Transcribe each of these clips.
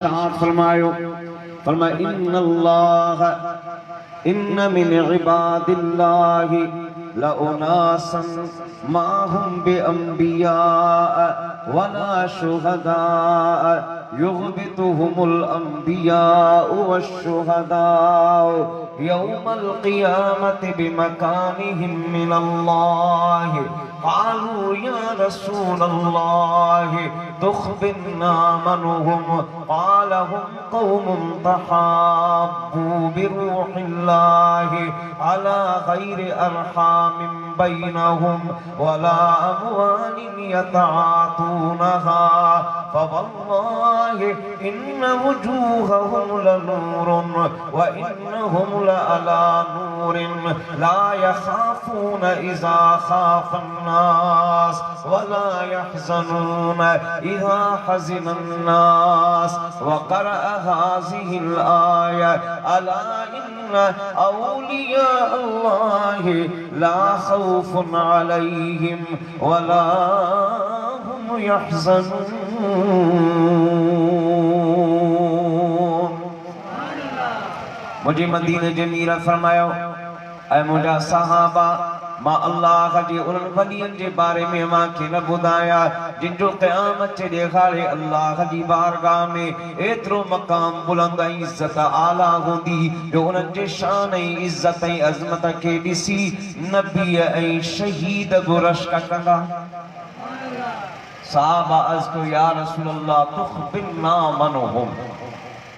फरमायो फरमाया इन्नल्लाह इन्न मिन इबादिल्लाहि लउनासन मा हुम बिअंबिया वला शुहदा युग़बितुहुमुल अंबिया वश्शुहदा यौमल क़ियामति बिमकानिहिम मिनल्लाहि क़ालू या रसूलल्लाह तुख़बिरना मन्हुम क़ाल हुम क़ौमुन तहाब्बू बिरूहिल्लाहि अला ग़ैरि अरहामिन बैनहुम वला अमवालिन यतआतूनहा फवल्लाहि इन्न वुजूहहुम लनूरुन व इन्नहुम लअला नूरिन ला यख़ाफ़ून इज़ा ख़ाफ़न नास वला यहज़नून इज़ा हज़िनन नास व क़रअ हाज़िहिल आया अला इन्न औलिया अल्लाहि ला ख़ौफ़ुन अलैहिम वला हुम यहज़नून। मुझे मदीने जे मीर फरमायो ऐ मुझा सहाबा मां अल्लाह जे उन्हनि वलियनि जे बारे में मां खे न ॿुधाया जिन जो क़यामत जे ॾेखारे अल्लाह जी बारगाह में एतिरो मक़ाम बुलंद ऐं इज़्ज़त आला हूंदी जो उन्हनि जे शान ऐं इज़्ज़त ऐं अज़मत खे ॾिसी नबी ऐं शहीद बि रश्क कंदा। साहबा अर्ज़ कयो या रसूलल्लाह तुख़बिरना मन्हुम,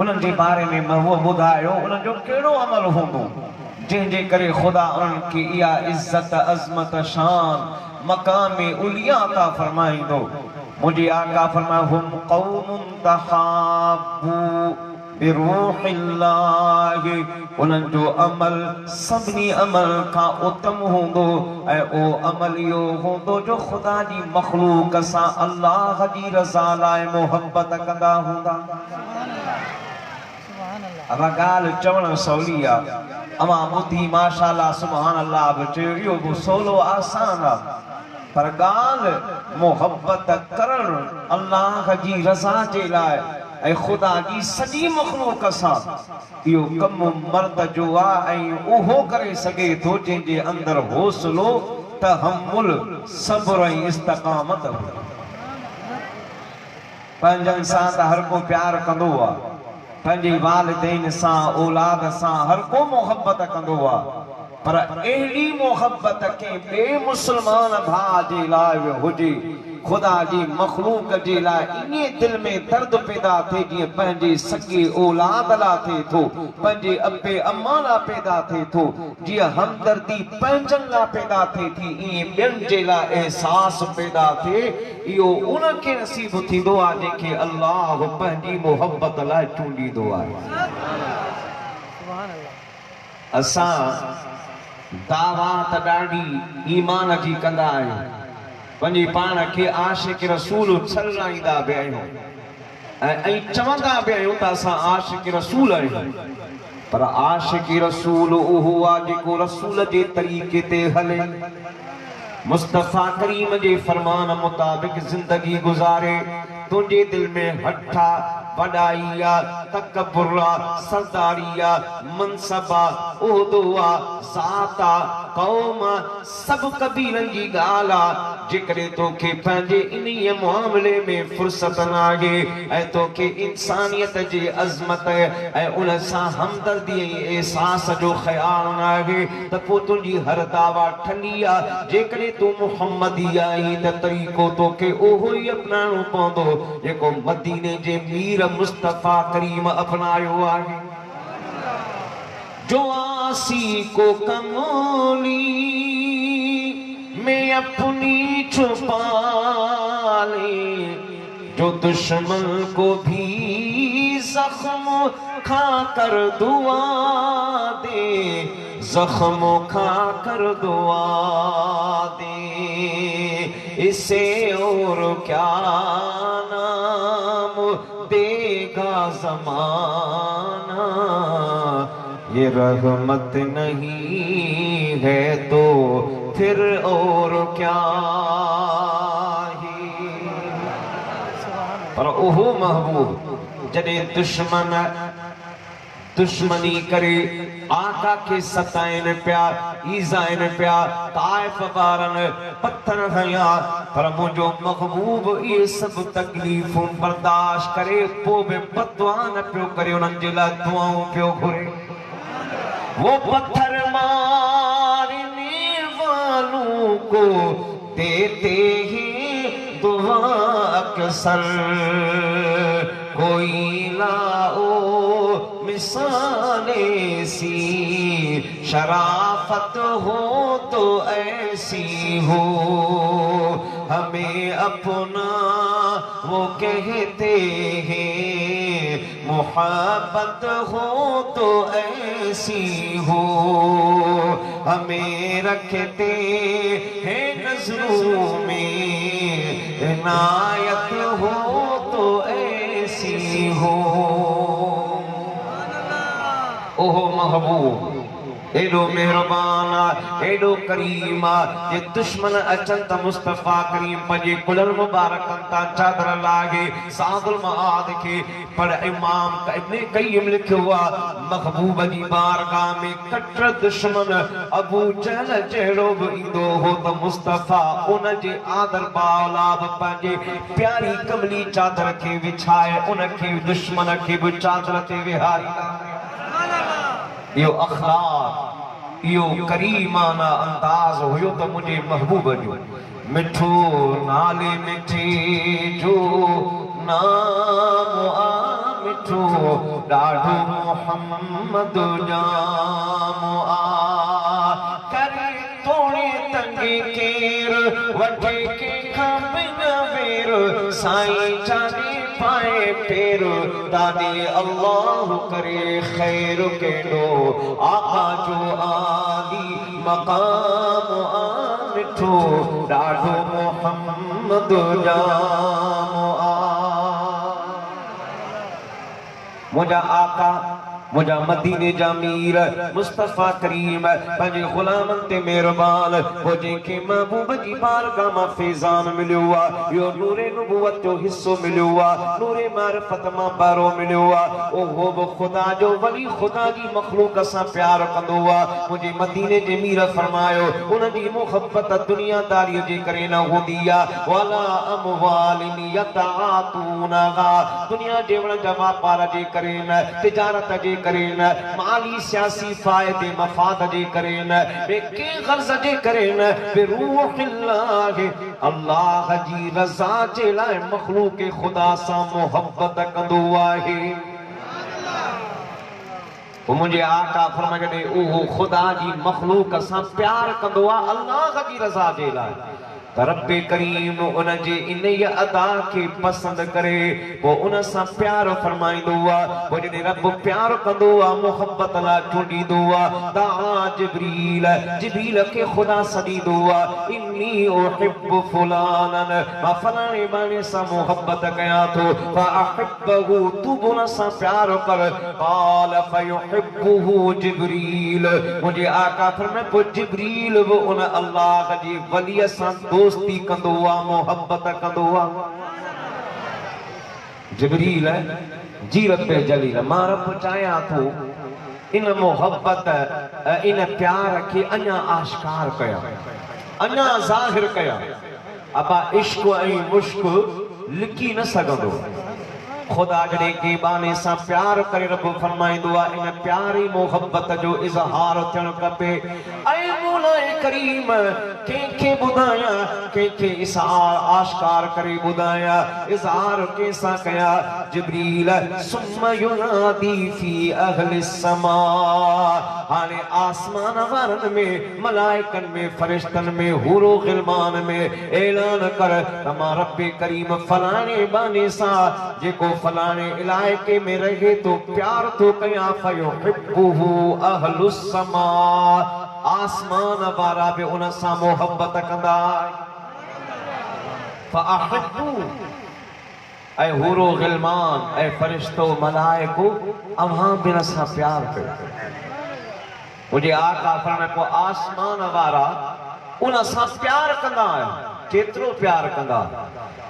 उन्हनि जे बारे में उहो ॿुधायो उन्हनि जो कहिड़ो अमल हूंदो जंहिंजे करे ख़ुदा उन्हनि खे इहा इज़्ज़त अज़मत शान मक़ाम उलिया अता फरमाईंदो। मुंहिंजे आका फरमायो हुम क़ौमुन तहाब्बू बिरूहिल्लाहि, उन्हनि जो अमल सभिनी अमल खां उत्तम हूंदो ऐं उहो अमल इहो हूंदो जो ख़ुदा जी मख़लूक़ सां अल्लाह जी रज़ा लाइ मोहबत कंदा हूंदा। अब ॻाल्हि चवण सवली आहे, अमा ॿुधी माशाअल्लाह सुभान अल्लाह बि चयो इहो बि सवलो आसान आहे, पर ॻाल्हि मोहबत करणु अल्लाह जी रज़ा जे लाइ ऐं ख़ुदा जी सॼी मख़लूक़ सां इहो कमु मर्द जो आहे ऐं उहो करे सघे थो जंहिंजे अंदरि हौसलो तहम्मुल सब्र ऐं इस्तक़ामत। पंहिंजनि सां त हर को प्यार कंदो आहे, पंहिंजे वालिदैन सां औलाद सां हर को मोहब्बत कंदो आहे, पर अहिड़ी मोहब्बत के ॿिए मुस्लमान भाउ जे लाइ हुजे ख़ुदा जी मख़लूक़ जे लाइ इन्हे दिल में दर्द पैदा थिए जीअं पंहिंजे सॻे औलाद लाइ थिए थो, पंहिंजे अबे अम्मा लाइ पैदा थिए थो, जीअं हमदर्दी पंहिंजनि लाइ पैदा थिए थी ईअं ॿियनि जे लाइ एहसास पैदा थिए। इहो उनखे नसीब थींदो आहे जंहिंखे अल्लाह पंहिंजी मोहब्बत लाइ चूंडींदो आहे। असां दावा त ॾाढी ईमान जी कंदा आहियूं, पंहिंजे पाण खे आशिक़ रसूल छलाईंदा बि आहियूं ऐं चवंदा बि आहियूं त असां आशिक़ रसूल आहियूं, पर आशिक़ रसूल उहो आहे जेको रसूल जे तरीक़े ते हले, मुस्तफ़ा करीम जे फरमान मुताबिक़ ज़िंदगी गुज़ारे। तुंहिंजे दिल में हठा वॾाई तकबुर सरदारी मनसब उहदो ज़ात क़ौम सभु कबीलनि जी ॻाल्हि आहे। जेकॾहिं तोखे पंहिंजे इन्हीअ मामले में फ़ुर्सत न आहे ऐं तोखे इंसानियत जे अज़मत ऐं उन सां हमदर्दी ऐं एहसास जो ख़्यालु न आहे त पोइ तुंहिंजी हर दावा ठंडी आहे। जेकॾहिं तूं मुहम्मदी आहीं त तरीक़ो तोखे उहो ई अपनाइणो पवंदो जेको मदीने जे मीर मुस्तफ़ा करीम अपनायो आहे। जो आसी को कमोली में अपनी छुपा ले, जो दुश्मन को भी जख्म खा कर दुआ दे, जख्म खा कर दुआ दे, इसे और क्या नाम देगा ज़माना, ये रहमत नहीं है तो फिर और क्या ही। पर ओहो महबूब जॾहिं दुश्मनी करे आका के सताइनि पिया ईज़ाइनि पिया ताइफ़ वारनि पत्थर हया पर मुंहिंजो महबूब इहे सभु तकलीफ़ूं बर्दाश्त करे पोइ बि बदुआ न पियो करे उन्हनि जे लाइ दुआऊं पियो घुरे वो पत्थर मारने वालों को देते ही दुआ अक्सर कोई लाओ मिसाले सी शराफत हो तो ऐसी हो हमें अपना वो कहते हैं मोहब्बत हो तो ऐसी हो हमें रखते हैं नजरों में इनायत हो तो ऐसी हो ओहो महबूब एडो मेहरबाना एडो करीमा जे दुश्मन अचन त मुस्तफा करीम पंहिंजे कुलर मुबारकन ता चादर लागे सादुल मआद के पर इमाम इब्ने कय्यम लिखियो महबूब जी बारगाह में कटर दुश्मन अबू जहल जहिड़ो बि ईंदो हो त मुस्तफा उन जे आदर बाौलाद पंहिंजे प्यारी कमली चादर के विछाए उन के दुश्मन के बि चादर ते विहारींदा यो अखलाक यो करीमाना अंदाज हुयो तो मुझे महबूब जो मिठो नाले मिठे जो नाम आ मिठो डाढो मोहम्मद जाम आ करे तोड़े तंगे केर वठे के खाबिन वेर साईं जाने पाए पेर दादी अल्लाह करे खैर के लो आका जो आली मकाम आ मिठो डाढो मोहम्मद जाम आ मुझा आका मुझा मदीने जा मीर मुस्तफा करीम पंहिंजे गुलामन ते मेहरबान हो जंहिंखे महबूब जी बारगाह मां फैज़ान मिलियो आहे इहो नूरे नबूवत जो हिस्सो मिलियो आहे नूरे मारिफत मां बारो मिलियो आहे उहो बि ख़ुदा जो वली ख़ुदा जी मख़लूक सां प्यार कंदो आहे मुंहिंजे मदीने जे मीर फरमायो उन जी मुहबत दुनियादारीअ जे करे न हूंदी आहे वला अमवालिन यतातूनहा दुनिया जेवण जा वापार जे करे न तिजारत जे करे न माली सियासी फायदे मफाद जे करे न बेके गर्ज जे करे न बिरूहिल्लाह अल्लाह जी रज़ा जे लाइ मखलूक खुदा सां मोहब्बत कंदो आहे मुझे आका फरमाए जॾहिं उहो खुदा जी मखलूक सां प्यार कंदो आहे अल्लाह जी रज़ा जे लाइ त रब्बे करीम उन जे इन अदा के पसंद करे वो उन सां प्यार फरमाईंदो आहे वो जॾहिं रब प्यार कंदो आहे मोहब्बत लाइ चूंडींदो आहे दाआ जिब्रील के खुदा सॾींदो आहे इन्नी उहिब्बु फुलानन मां फलाणे बाणे सां मोहब्बत कयां थो फअहिब्बहु तू बि उन सां प्यार कर क़ाल फयुहिब्बुहु जिब्रील मुंहिंजे आका फरमाए पोइ जिब्रील बि उन अल्लाह जी वलीअ सां दोस्ती कंदो आहे मोहब्बत कंदो आहे जिब्रील जीरत पे जलील मां रब चाहियां थो इन मोहब्बत इन प्यार के अञा आश्कार कया अञा ज़ाहिर कया अबा इश्क ऐं मुश्क लिकी न सघंदो खुदा जॾहिं के बाने सां प्यार करे रब फरमाईंदो आहे इन प्यारी मोहब्बत जो इज़हार थियणु खपे ऐं मौलाए करीम कंहिंखे ॿुधायां कंहिंखे इज़हार आश्कार करे ॿुधायां इज़हार कंहिंसां कया जिब्रील सुम्म युनादी फी अहलि समा हाणे आसमान वारनि में मलाइकनि में फरिश्तनि में हूरो गिलमान में ऐलान कर त मां रब करीम फलाणे बाने सां जेको फलाने इलाके में रहे तो प्यार तो कया फयुहिब्बुहु अहलुस समा आसमान वारा भी उन सां मोहब्बत कंदा फअहिब्बु ऐं हूरो गिलमान ऐं फरिश्तो मलाइको अव्हां भी उन सां प्यार कयो मुझे आका फरमाए को आसमान वारा उन सां प्यार कंदा आहिनि केतिरो प्यार कंदा।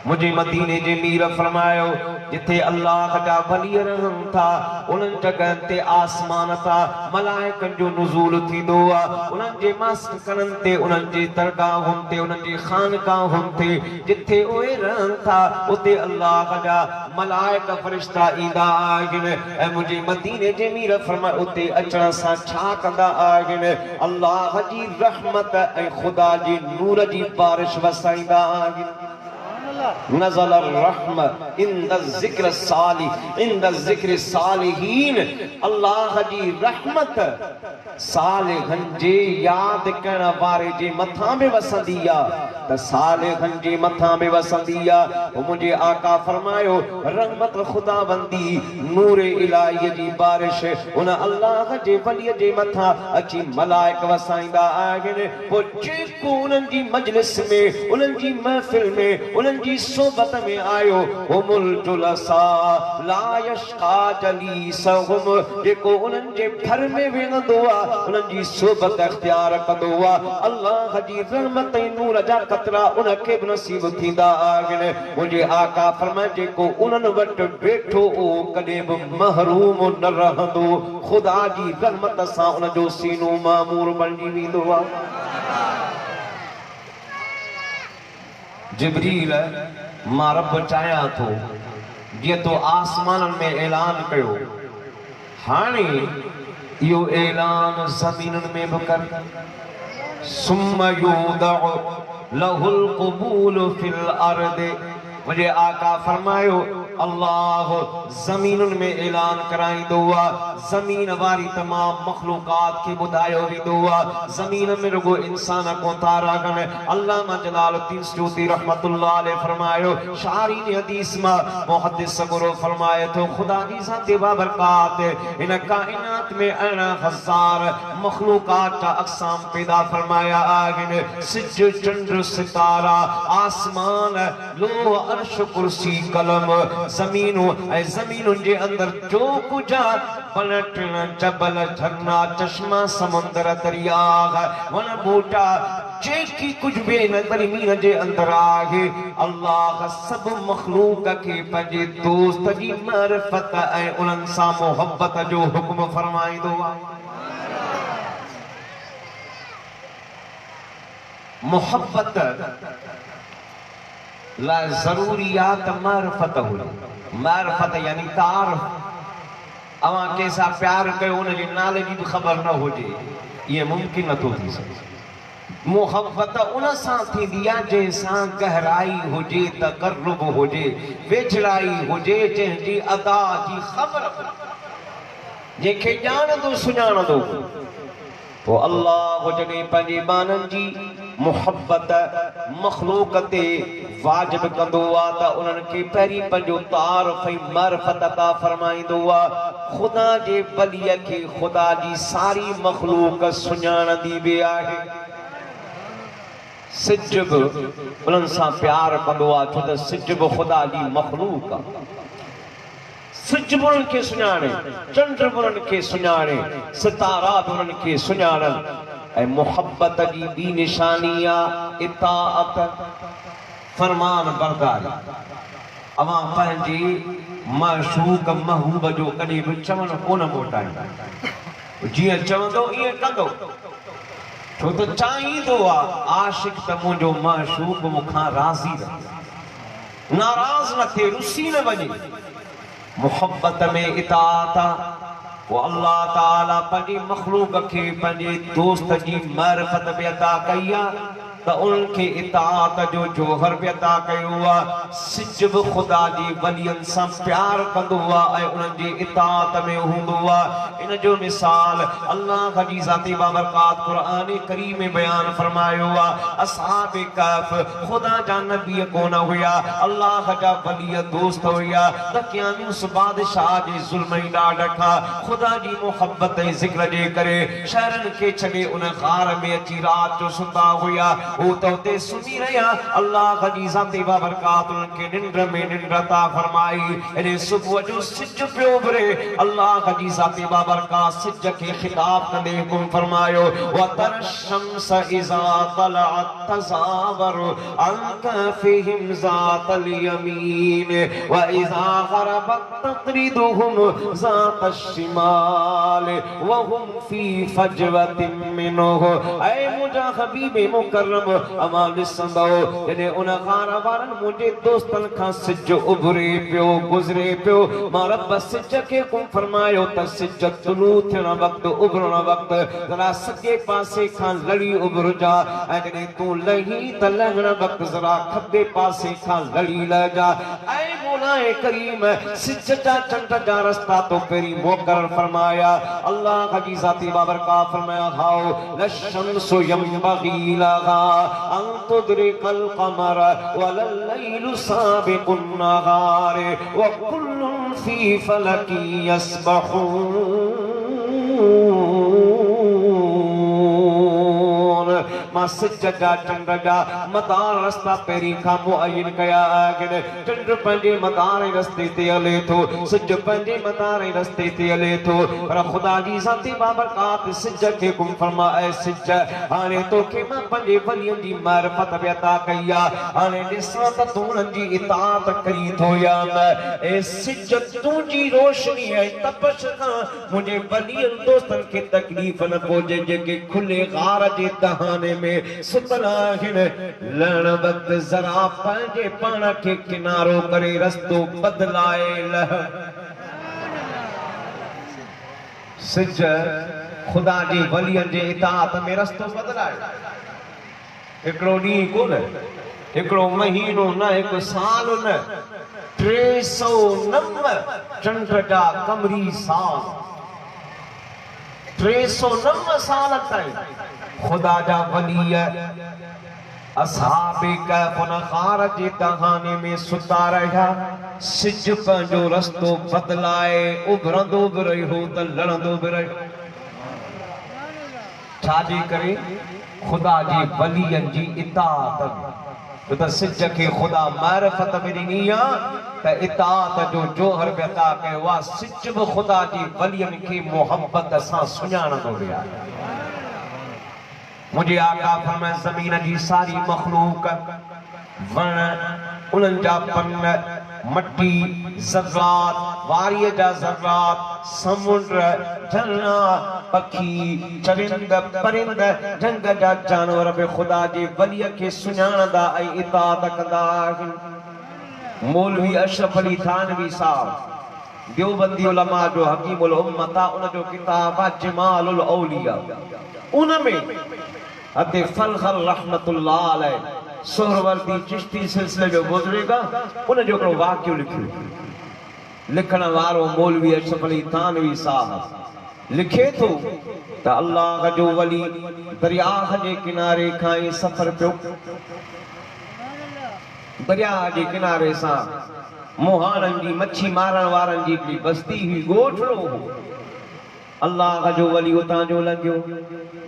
मुझे मदीने जे मीर फरमायो जिथे अल्लाह जा वली रहन था उन्हनि जगहनि ते आसमान था मलाइकनि जो नुज़ूल थींदो आहे। उन्हनि जे मस्कननि ते उन्हनि जे दरगाहुनि ते उन्हनि जे खानगाहुनि ते जिथे उहे रहनि था उते अल्लाह जा मलाइक फ़रिश्ता ईंदा आहिनि ऐं मुंहिंजे मदीने जे मीर फरमायो उते अचण सां छा कंदा आहिनि? अल्लाह जी रहमत ऐं ख़ुदा जी नूर जी बारिश वसाईंदा आहिनि। नज़ल रहम इंद ज़िक्र सालिह इंद ज़िक्र सालिहीन। अल्लाह जी रहमत सालिहनि जे याद करण वारे जे मथां बि वसंदी आहे त सालिहनि जे मथां बि वसंदी आहे। मुंहिंजे आका फरमायो रहमत खुदाबंदी नूर इलाही जी बारिश उन अल्लाह जे वलीअ जे मथां अची मलाइक वसाईंदा आहिनि। पोइ जेको उन्हनि जी मजलिस में उन्हनि जी महफ़िल में उन्हनि जी सोबत में आयो हुमुल जुलसा ला यश्का जलीसहुम। जेको उन्हनि जे घर में वेंदो आहे उन्हनि जी सोबत इख्तियार कंदो आहे अल्लाह जी रहमत ऐं नूर जा कतरा उनखे बि नसीब थींदा आहिनि। मुंहिंजे आका फरमाए जेको उन्हनि वटि वेठो उहो कॾहिं बि महरूम न रहंदो। ख़ुदा जी रहमत सां उनजो सीनो मामूर बणिजी वेंदो आहे। जिब्रील मां रब चाहियां थो जीअं तो आसमाननि में ऐलान कयो हाणे इहो ऐलान ज़मीनुनि में बि कर। सुम्म युदअ लहुल क़बूल फिल अर्द। मुझे आका फरमायो अल्लाह ज़मीनुनि में ऐलान कराईंदो आहे। ज़मीन वारी तमाम मखलूकात खे ॿुधायो वेंदो आहे। ज़मीन में रुगो इंसान कोन था रहनि। अल्लामा जलालुद्दीन सयूती रहमतुल्लाह अलैह फरमायो शारीन हदीस मां मुहद्दिस सगरो फरमाए थो ख़ुदा जी ज़ात बाबरकात इन काइनात में 18,000 मखलूकात जा अक़साम पैदा फरमाया आहिनि। सिज चंड सितारा आसमान लोह अर्श कुर्सी कलम ज़मीनों ऐं ज़मीनुनि जे अंदरि जो कुझु वण टिण जबल झरना चश्मा समुंदर दरिया वण ॿूटा जेकी कुझु बि हिन ज़मीन जे अंदरि आहे अल्लाह सभु मख़लूक खे पंहिंजे दोस्त जी मारिफत ऐं उन्हनि सां मोहबत जो हुक्म फरमाईंदो आहे। मोहब्बत ला ज़रूरियात मारिफत हुई। मारिफत यानी तारीफ़। अवां कंहिंसां प्यार कयो उनजे नाले जी बि ख़बर न हुजे इहे मुमकिन नथो थी सघे। मोहब्बत उन सां थींदी आहे जंहिंसां गहराई हुजे तक़र्रुब हुजे वेझड़ाई हुजे जंहिंजी अदा जी ख़बर जंहिंखे ॼाणंदो सुञाणंदो। पोइ अल्लाह जॾहिं पंहिंजे बाननि जी मोहब्बत मखलूक ते वाजिब कंदो आहे त उन्हनि खे पहिरीं पंहिंजो तारीफ़ ऐं मारिफत अता फरमाईंदो आहे। ख़ुदा जे वलीअ खे ख़ुदा जी सारी मखलूक सुञाणंदी बि आहे। सिज बि उन्हनि सां प्यार कंदो आहे छो त सिज बि ख़ुदा जी मखलूक आहे। सिज बि उन्हनि खे सुञाणे चंड बि उन्हनि खे सुञाणे सितारा बि उन्हनि खे सुञाणनि। ऐं मोहब्बत जी ॿी निशानी आहे इताअत फरमान बरदारी। अवां पंहिंजे माशूक महबूब जो कॾहिं बि चवण कोन मोटाईंदा जीअं चवंदो ईअं कंदो छो त चाहींदो आहे आशिक त मुंहिंजो माशूक मूंखां राज़ी रहे नाराज़ न थिए रुसी न वञे। मोहब्बत में इताअत आहे। वो अल्लाह ताला पंहिंजी मखलूक खे पंहिंजे दोस्त जी मारिफत बि अता कई आहे त उनखे इताअत जो जोहर बि अता कयो आहे। सिज बि ख़ुदा जी वलियनि सां प्यार कंदो आहे ऐं उन्हनि जी इताअत में हूंदो आहे। इन जो मिसाल अल्लाह जी ज़ाती बाबरकात क़ुरान करीम में बयान फरमायो आहे। असहाब कहफ ख़ुदा जा नबी कोन हुया अल्लाह जा वली दोस्त हुया त क़यामत बादशाह जे ज़ुल्म ई ॾाढा ख़ुदा जी मोहब्बत ऐं ज़िक्र जे करे शहरनि खे छॾे उन गार में अची रात जो सुता हुया। वो तो ते सुनी रहा अल्लाह जी ज़ाती बाबरकात उनके निंद्र में निंद्रता फरमाई इन्हें सुबह जो सिज पियो भरे अल्लाह जी ज़ाती बाबरकात सिज के खिताब कंदे हुकुम फरमायो व तरशम्स इज़ा तलअत तज़ावर अन कफ़िहिम ज़ातल यमीन व इज़ा ग़रबत तक़रिदुहुम ज़ातश शिमाल व हुम फी फजवतिन मिनहु ऐ मुजा हबीब मुकर्रम अमान संदो जने उन खारा वारन मुझे दोस्तन खां सिज उभरे पियो गुजरे पियो मां रब सिज के हुकुम फरमायो त सिज तुलू थियण वक्त उभरण वक्त जरा सॼे पासे खां लड़ी उभर जा ऐं जॾहिं तूं लही त लहण वक्त जरा खब्बे पासे खां लड़ी लह जा ऐ मौलाए करीम सिज जा चंड जा रस्ता तो पहिरीं मुक़रर फरमाया अल्लाह जी ज़ाती बाबरकात फरमाया हाओ लशम्सु यंबगी लहा अन तुदरिकल क़मर वलल लैलु साबिक़ुन नहार व कुल्लुन फी फलकी यस्बहून मां सिज जा चंड जा मदार रस्ता पहिरीं खां मुअय्यन कया आहिनि चंड पंहिंजे मदार रस्ते ते हले थो सिज पंहिंजे मदार रस्ते ते हले थो पर ख़ुदा जी ज़ाती बाबरकात सिज खे हुकुम फरमाए सिज हाणे तोखे मां पंहिंजे वलियनि जी मारिफत बि अता कई आहे हाणे ॾिसां त तूं उन्हनि जी इताअत करी थो या न ए सिज तुंहिंजी रोशनी ऐं तपश खां मुंहिंजे वलियनि दोस्तनि खे तकलीफ़ न पहुचे जेके खुले गार जे दहाने में सुतल आहिनि लहण वक्त जरा पंहिंजे पाण खे किनारो करे रस्तो बदलाए लह सिज खुदा जे वलियनि जे इताअत में रस्तो बदलाए हिकिड़ो ॾींहुं कोन हिकिड़ो महीनो न हिकु साल न 309 चंड जा कमरी साल 309 साल ताईं खुदा जा वली असहाबे कहफ खार जे दहाने में सुता रहा सिज पंहिंजो रस्तो बदलाए उभरंदो बि रहियो त लड़ंदो बि रहियो छाजे करे खुदा जे वलियनि जी इताअत तो त सिज खे खुदा मारिफत में ॾिनी आहे त इताअत जो जोहर बि अता कयो आहे सिज बि खुदा जी वलियनि खे मोहब्बत सां सुञाणंदो वियो आहे मुझे आका फरमाए ज़मीन जी सारी मखलूक वण उन्हनि जा पन मट्टी ज़र्रात वारीअ जा ज़र्रात समुंड झरना पखी चरिंद परिंद जंग जा जानवर बि ख़ुदा जे वलीअ खे सुञाणंदा ऐं इताअत कंदा आहिनि मौलवी अशरफ अली थानवी साहब देवबंदी उलमा जो हकीमुल उम्मत उन जो किताब आहे जमालुल औलिया उनमें अते फलखल रहमतुल्लाह अलैह सोहरवर्दी चिश्ती सिलसिले जो गुज़रेगा उन जो हिकिड़ो वाक़ियो लिखियो लिखण वारो मौलवी अशरफ अली थानवी साहब लिखे थो त अल्लाह जो वली दरिया जे किनारे खां ई सफ़र पियो दरिया जे किनारे सां मोहाननि जी मच्छी मारण वारनि जी बि बस्ती हुई ॻोठड़ो हो अल्लाह जो वली उतां जो लंघियो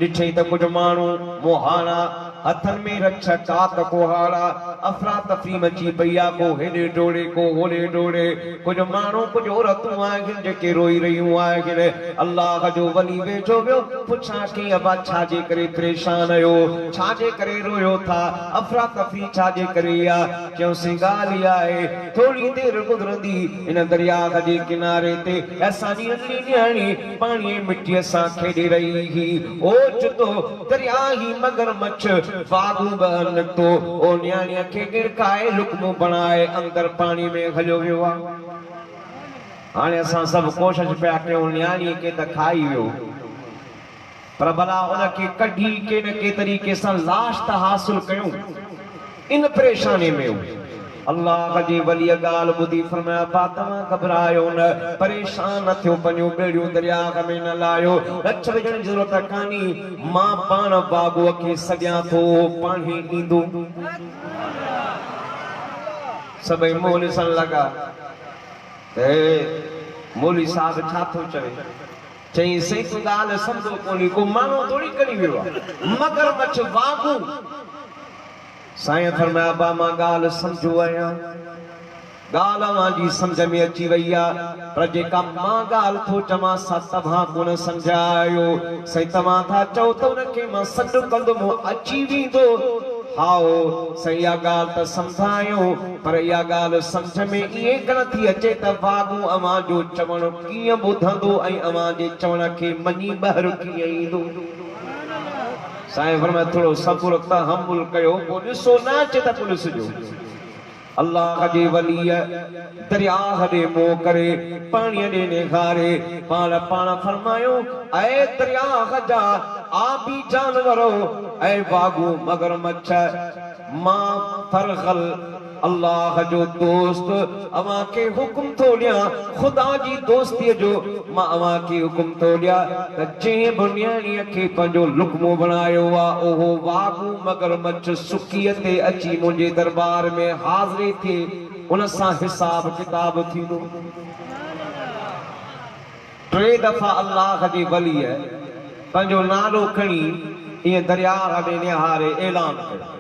ॾिठई त कुझु माण्हू मोहाना हथन में रक्षा कात कोहाड़ा अफरा तफरी मची पई आहे को हेॾे डोड़े को होॾे डोड़े कुझु माण्हू कुझु औरतूं आहिनि जेके रोई रहियूं आहिनि अल्लाह जो वली वेठो वियो पुछां की अबा छाजे करे परेशान आहियो छाजे करे रोयो था अफरा तफरी छाजे करे आहे चयोसीं ॻाल्हि इहा आहे थोरी देरि गुज़रंदी इन दरिया जे किनारे ते असांजी नंढी न्याणी पाणीअ मिटीअ सां खेॾे रही हुई ओचितो दरिया ही मगरमच्छ वागू बहन निकतो ओ न्याणीअ खे गिरकाए लुकमो बणाए अंदर पानी में हलियो वियो आहे हाणे असां सभु कोशिश पिया कयूं न्याणीअ खे त खाई वियो पर भला उनखे कढी के न के तरीक़े सां लाश त हासिल कयूं इन परेशानी में अल्लाह जी वली गाल बुधी फरमाया फातिमा घबरायो न परेशान न थियो पंहिंजो बेड़ियो दरिया में न लायो रछ विझण जी ज़रूरत कान्हे मां पाण बागुअ खे सॼां थो पाणी ईंदो सभई मुंहुं ॾिसण लॻा मौलवी साहब छा थो चवे चई सही तूं ॻाल्हि सम्झो कोन्हे को माण्हू थोरी करी वियो आहे मगरमच्छ वागू साईं फरमाया बा मां ॻाल्हि सम्झो आहियां, ॻाल्हि अवांजी सम्झ में अची वई आहे, पर जेका मां ॻाल्हि थो चवां सा तव्हां कोन सम्झा आहियो। साईं तव्हां था चओ त उनखे मां सॾु कंदुमि अची वेंदो। हाओ साईं इहा ॻाल्हि त सम्झायो, पर इहा ॻाल्हि सम्झ में ईअं कोन थी अचे त वाॻू अवां जो चवणु कीअं ॿुधंदो ऐं अवां जे चवण खे मञी ॿाहिरि कीअं ईंदो। साईं फरमाया थोरो सब्र तहम्मुल कयो, पोइ ॾिसो न अचे त पोइ ॾिसजो। अल्लाह जे वलीअ दरियाह ॾे मुंहुं करे पाणीअ ॾे निखारे पाण फरमायो ऐं दरियाह जा आबी जानवरो ऐं वागू मगरमच्छ मां फरगल अल्लाह जो दोस्त अवां के हुकुम थो ॾियां, खुदा जी दोस्तीअ जो मां अवां खे हुकुम थो ॾियां त जंहिं बि न्याणीअ खे पंहिंजो लुकमो बणायो आहे उहो वागू मगरमच्छ सुकीअ ते अची मुंहिंजे दरबार में हाज़िरी थिए, उन सां हिसाब किताब थींदो। टे दफ़ा अल्लाह जे वलीअ पंहिंजो नालो खणी ईअं दरिया ॾे निहारे ऐलान कयो।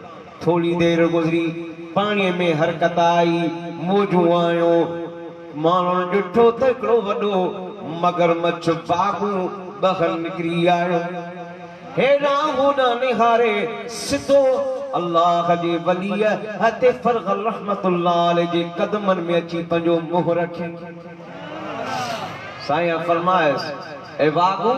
थोरी देरि गुज़री पाणीअ में हरकत आई, मौजूं आयो, माण्हुनि ॾिठो त हिकिड़ो वॾो मगरमच्छ वागू ॿाहिरि निकिरी आयो। हेॾां होॾां निहारे सिधो अल्लाह जे वलीअ हते फरगल रहमतुल्लाह अलैहि जे कदमनि में अची पंहिंजो मुंहुं रखियो। साईं फरमायसि ए वागू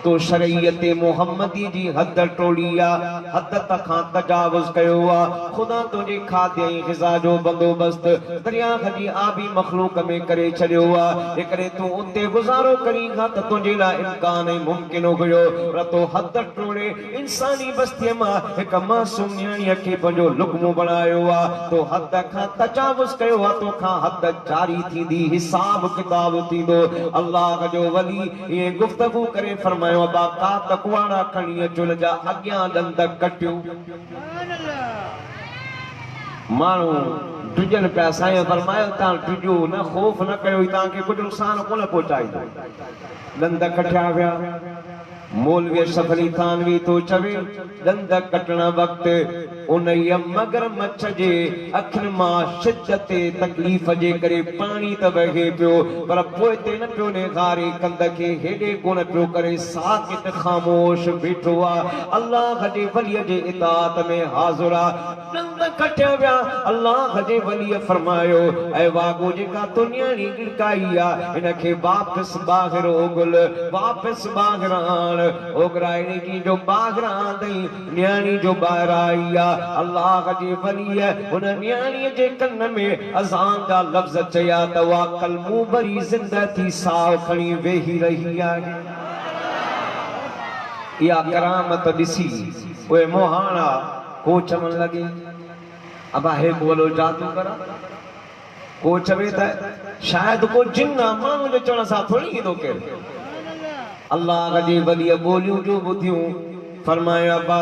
तो शरीयत मोहम्मदी जी हद टोड़ी आ, हद खां तजावुज़ कयो आ। खुदा तुझे खाधे ऐं ग़िज़ा जो बंदोबस्त दरिया जी आबी मखलूक में करे छॾियो आ। एकरे तू उते गुज़ारो करी खां त तुझे लाइ इम्कान ऐं मुमकिन हुयो, पर तो हद टोड़े इंसानी बस्तीअ मां हिकु मासूम न्याणीअ खे पंहिंजो लुकमो बणायो आ। तो हद खां तजावुज़ कयो आ, तोखां हद जारी थींदी, हिसाब किताब थींदो। अल्लाह जो वली ये गुफ्तगू करे फरमायो का तकवाड़ा खणी अचो जा अॻियां ॾंद कटियो। माण्हू डिॼनि पिया। साईं फरमायो तव्हां डिॼो न, ख़ौफ़ न कयो, तव्हांखे कुझु नुक़सान कोन पहुचाईंदो। ॾंद कटिया विया। मौलवी अशरफ अली थानवी तो चवे ॾंद कटण वक़्तु उन मगरमच्छ जे अखियुनि मां शिद्दत तकलीफ़ जे करे पाणी त वहे पियो, पर पोइ ते न पियो निखारे, कंध खे हेॾे कोन पियो करे, साकित ख़ामोश बीठो आहे। अल्लाह जे वलीअ जे इताअत में हाज़िर आहे। ॾंद कटिया विया। अल्लाह जे वलीअ फरमायो ऐं वागो जेका तूं न्याणी गिड़काई आहे हिनखे वापसि ॿाहिरि ओगुल, वापसि ॿाहिरि आण। ओगराइणी की जो ॿाहिरि आंदई न्याणी जो ॿाहिरि आई आहे। अल्लाह जे वलीअ हुन न्याणीअ जे कन में अज़ान जा लफ़्ज़ चया त वा कलमू भरी ज़िंदा थी साह खणी वेही रही आहे। इहा करामत ॾिसी उहे मोहाणा को चवण लॻे अबा हे बोलो जादूगर, को चवे त शायदि को जिन आहे, माण्हू जे चवण सां थोरी ईंदो केरु। अल्लाह जे वलीअ ॿोलियूं जो ॿुधियूं, फरमाया अबा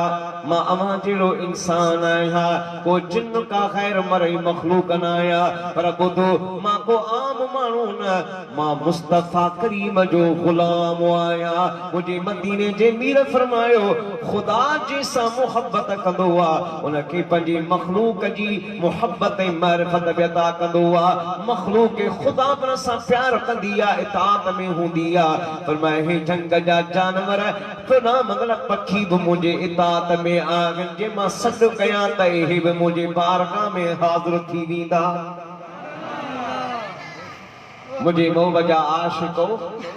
मां अवां जहिड़ो इंसान आहियां, को जिन का ख़ैर मरई मखलूक न आहियां, पर ॿुधो मां को आम माण्हू न, मां मुस्तफ़ा करीम जो ग़ुलाम आहियां। मुंहिंजे मदीने जे मीर फरमायो ख़ुदा जंहिंसां मुहबत कंदो आहे उनखे पंहिंजी मखलूक जी मुहबत ऐं मारिफत बि अता कंदो आहे। मखलूक ख़ुदा बि सां प्यार कंदी आहे, इताअत में हूंदी आहे। फरमाए हे जंग जा जानवर ख़ुदा मतलब पखी बि मुंहिंजे इताअत में आहिनि, जे मां सॾु कयां त इहे बि मुंहिंजे बारगाह में हाज़िर थी वेंदा। मुझे मोहब्बत जा आशिको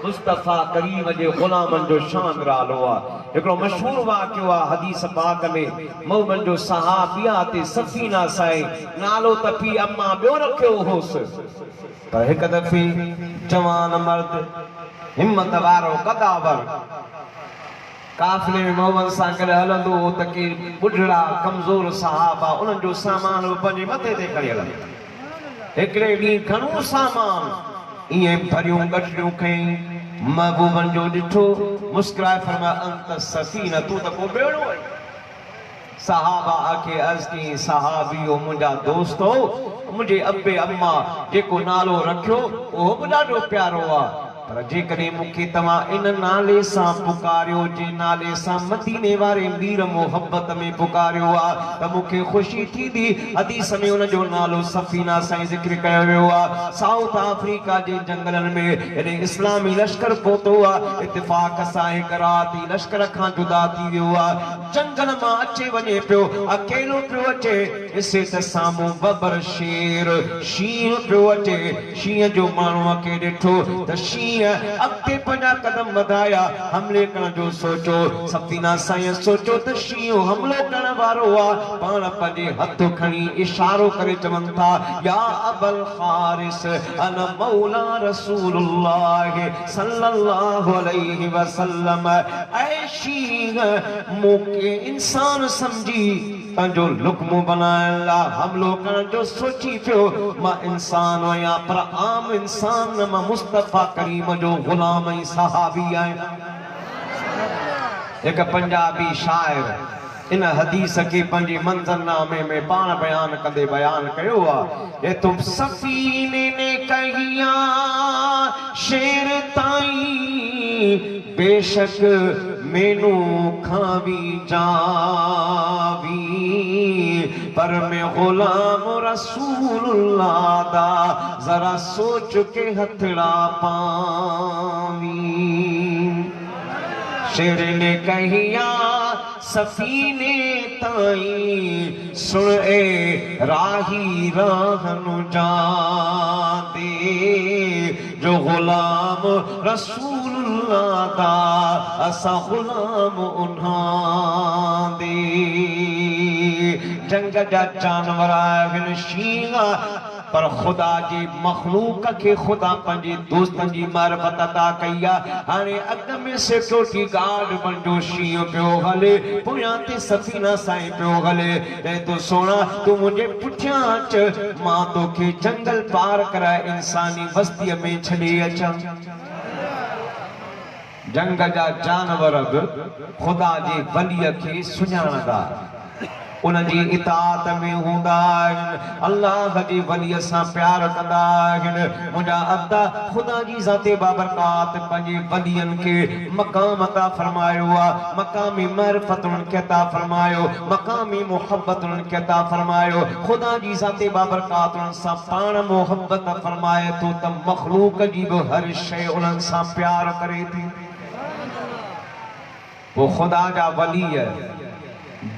मुस्तफ़ा करीम जे ग़ुलामन जो शान रालो आहे। हिकिड़ो मशहूर वाक़ियो आहे हदीस पाक में, मोहम्मद जो सहाबिया ते सफ़ीना साईं नालो त पी अम्मा ॿियो रखियो होसि, पर हिकु दफ़े जवान मर्द हिम्मत वारो कदावर काफ़िले में मोहम्मद सां गॾु हलंदो हो त के बुढ़ड़ा कमज़ोर सहाबा उन्हनि जो सामान पंहिंजे मथे ते खणी हलंदो। हिकिड़े ॾींहुं घणो सामान ईअं भरियूं गठरियूं खईं, महबूबनि जो ॾिठो, मुस्कुराए फरमाया अंत सफ़ीना, तूं त को ॿेड़ो आहीं। सहाबा आखे अर्ज़ कई सहाबियो मुंहिंजा दोस्त हो, मुंहिंजे अबे अम्मा जेको नालो रखियो उहो बि ॾाढो प्यारो आहे, पर जेकॾहिं मूंखे तव्हां इन नाले सां पुकारियो, जे नाले सां मदीने वारे मीर मोहब्बत में पुकारियो आहे त मूंखे ख़ुशी थींदी। हदीस में उन जो नालो सफ़ीना साईं ज़िक्र कयो वियो आहे। साउथ अफ्रीका जे जंगलनि में हेॾे इस्लामी लश्कर पहुतो आहे। इत्तिफ़ाक़ सां हिकु राति लश्कर खां जुदा थी वियो आहे। जंगल मां अचे वञे पियो, अकेलो पियो अचे। ॾिसे त साम्हूं बबर शेर शींहं पियो अचे। शींहं जो माण्हूअ खे ॾिठो त शींहं अॻिते पंहिंजा कदम वधाया, हमले करण जो सोचो। सफ़ीना साईं सोचो त शींहं हमलो करण वारो आहे। पाण पंहिंजे हथ खणी इशारो करे चवनि था, या अबल हारिस अना मौला रसूलुल्लाह सल्लल्लाहु अलैहि वसल्लम। ऐ शींहं मूंखे इंसान समझी पंहिंजो लुक़्मो बनाइण लाइ हमलो करण जो सोची पियो। मां इंसान आहियां पर आम इंसान न, मां मुस्तफ़ा करीम जो ग़ुलाम ऐं सहाबी आहियां। हिकु पंजाबी शाइर इन हदीस खे पंहिंजे मंज़रनामे में पाण बयान कंदे बयान कयो आहे। तुम सफ़ीने ने कहिया शेर ताईं बेशक मैनू खावी जावी, पर मैं गुलाम रसूलुल्लाह दा जरा सोच के हथड़ा पावी। शेर ने कहिया सफीने ताई सुन ए राही राहनु जा दे, जो गुलाम रसूलुल्लाह दा असा गुलाम उन्हां दे। जंग जा जानवर आहिनि शींहं, पर खुदा जी मखलूक के खुदा पंहिंजे दोस्तनि जी मारिफत अता कई आहे। हाणे अॻ में सिक्योरिटी गार्ड बणिजो शींहं पियो हले, पुठियां ते सफ़ीना साईं पियो हले। ऐं तूं सोना तूं मुंहिंजे पुठियां अच, मां तोखे जंगल पार कराए इंसानी बस्तीअ में छॾे अचां। जंग जा जानवर बि खुदा जे वलीअ खे सुञाणंदा, उनजी इताअत में हूंदा आहिनि, अल्लाह जी वलीअ सां प्यार कंदा आहिनि। मुंहिंजा अब्दा ख़ुदा जी ज़ाते बाबरकात पंहिंजे वलीअनि खे मक़ाम अता फरमायो आहे, मक़ामी मारिफत उन्हनि खे अता फरमायो, मक़ामी मोहब्बत उन्हनि खे अता फरमायो। ख़ुदा जी ज़ाते बाबरकात उन्हनि सां पाण मोहब्बत फरमाए थो त मख़लूक जी बि हर शइ उन्हनि सां प्यार करे थी। वो ख़ुदा जा वली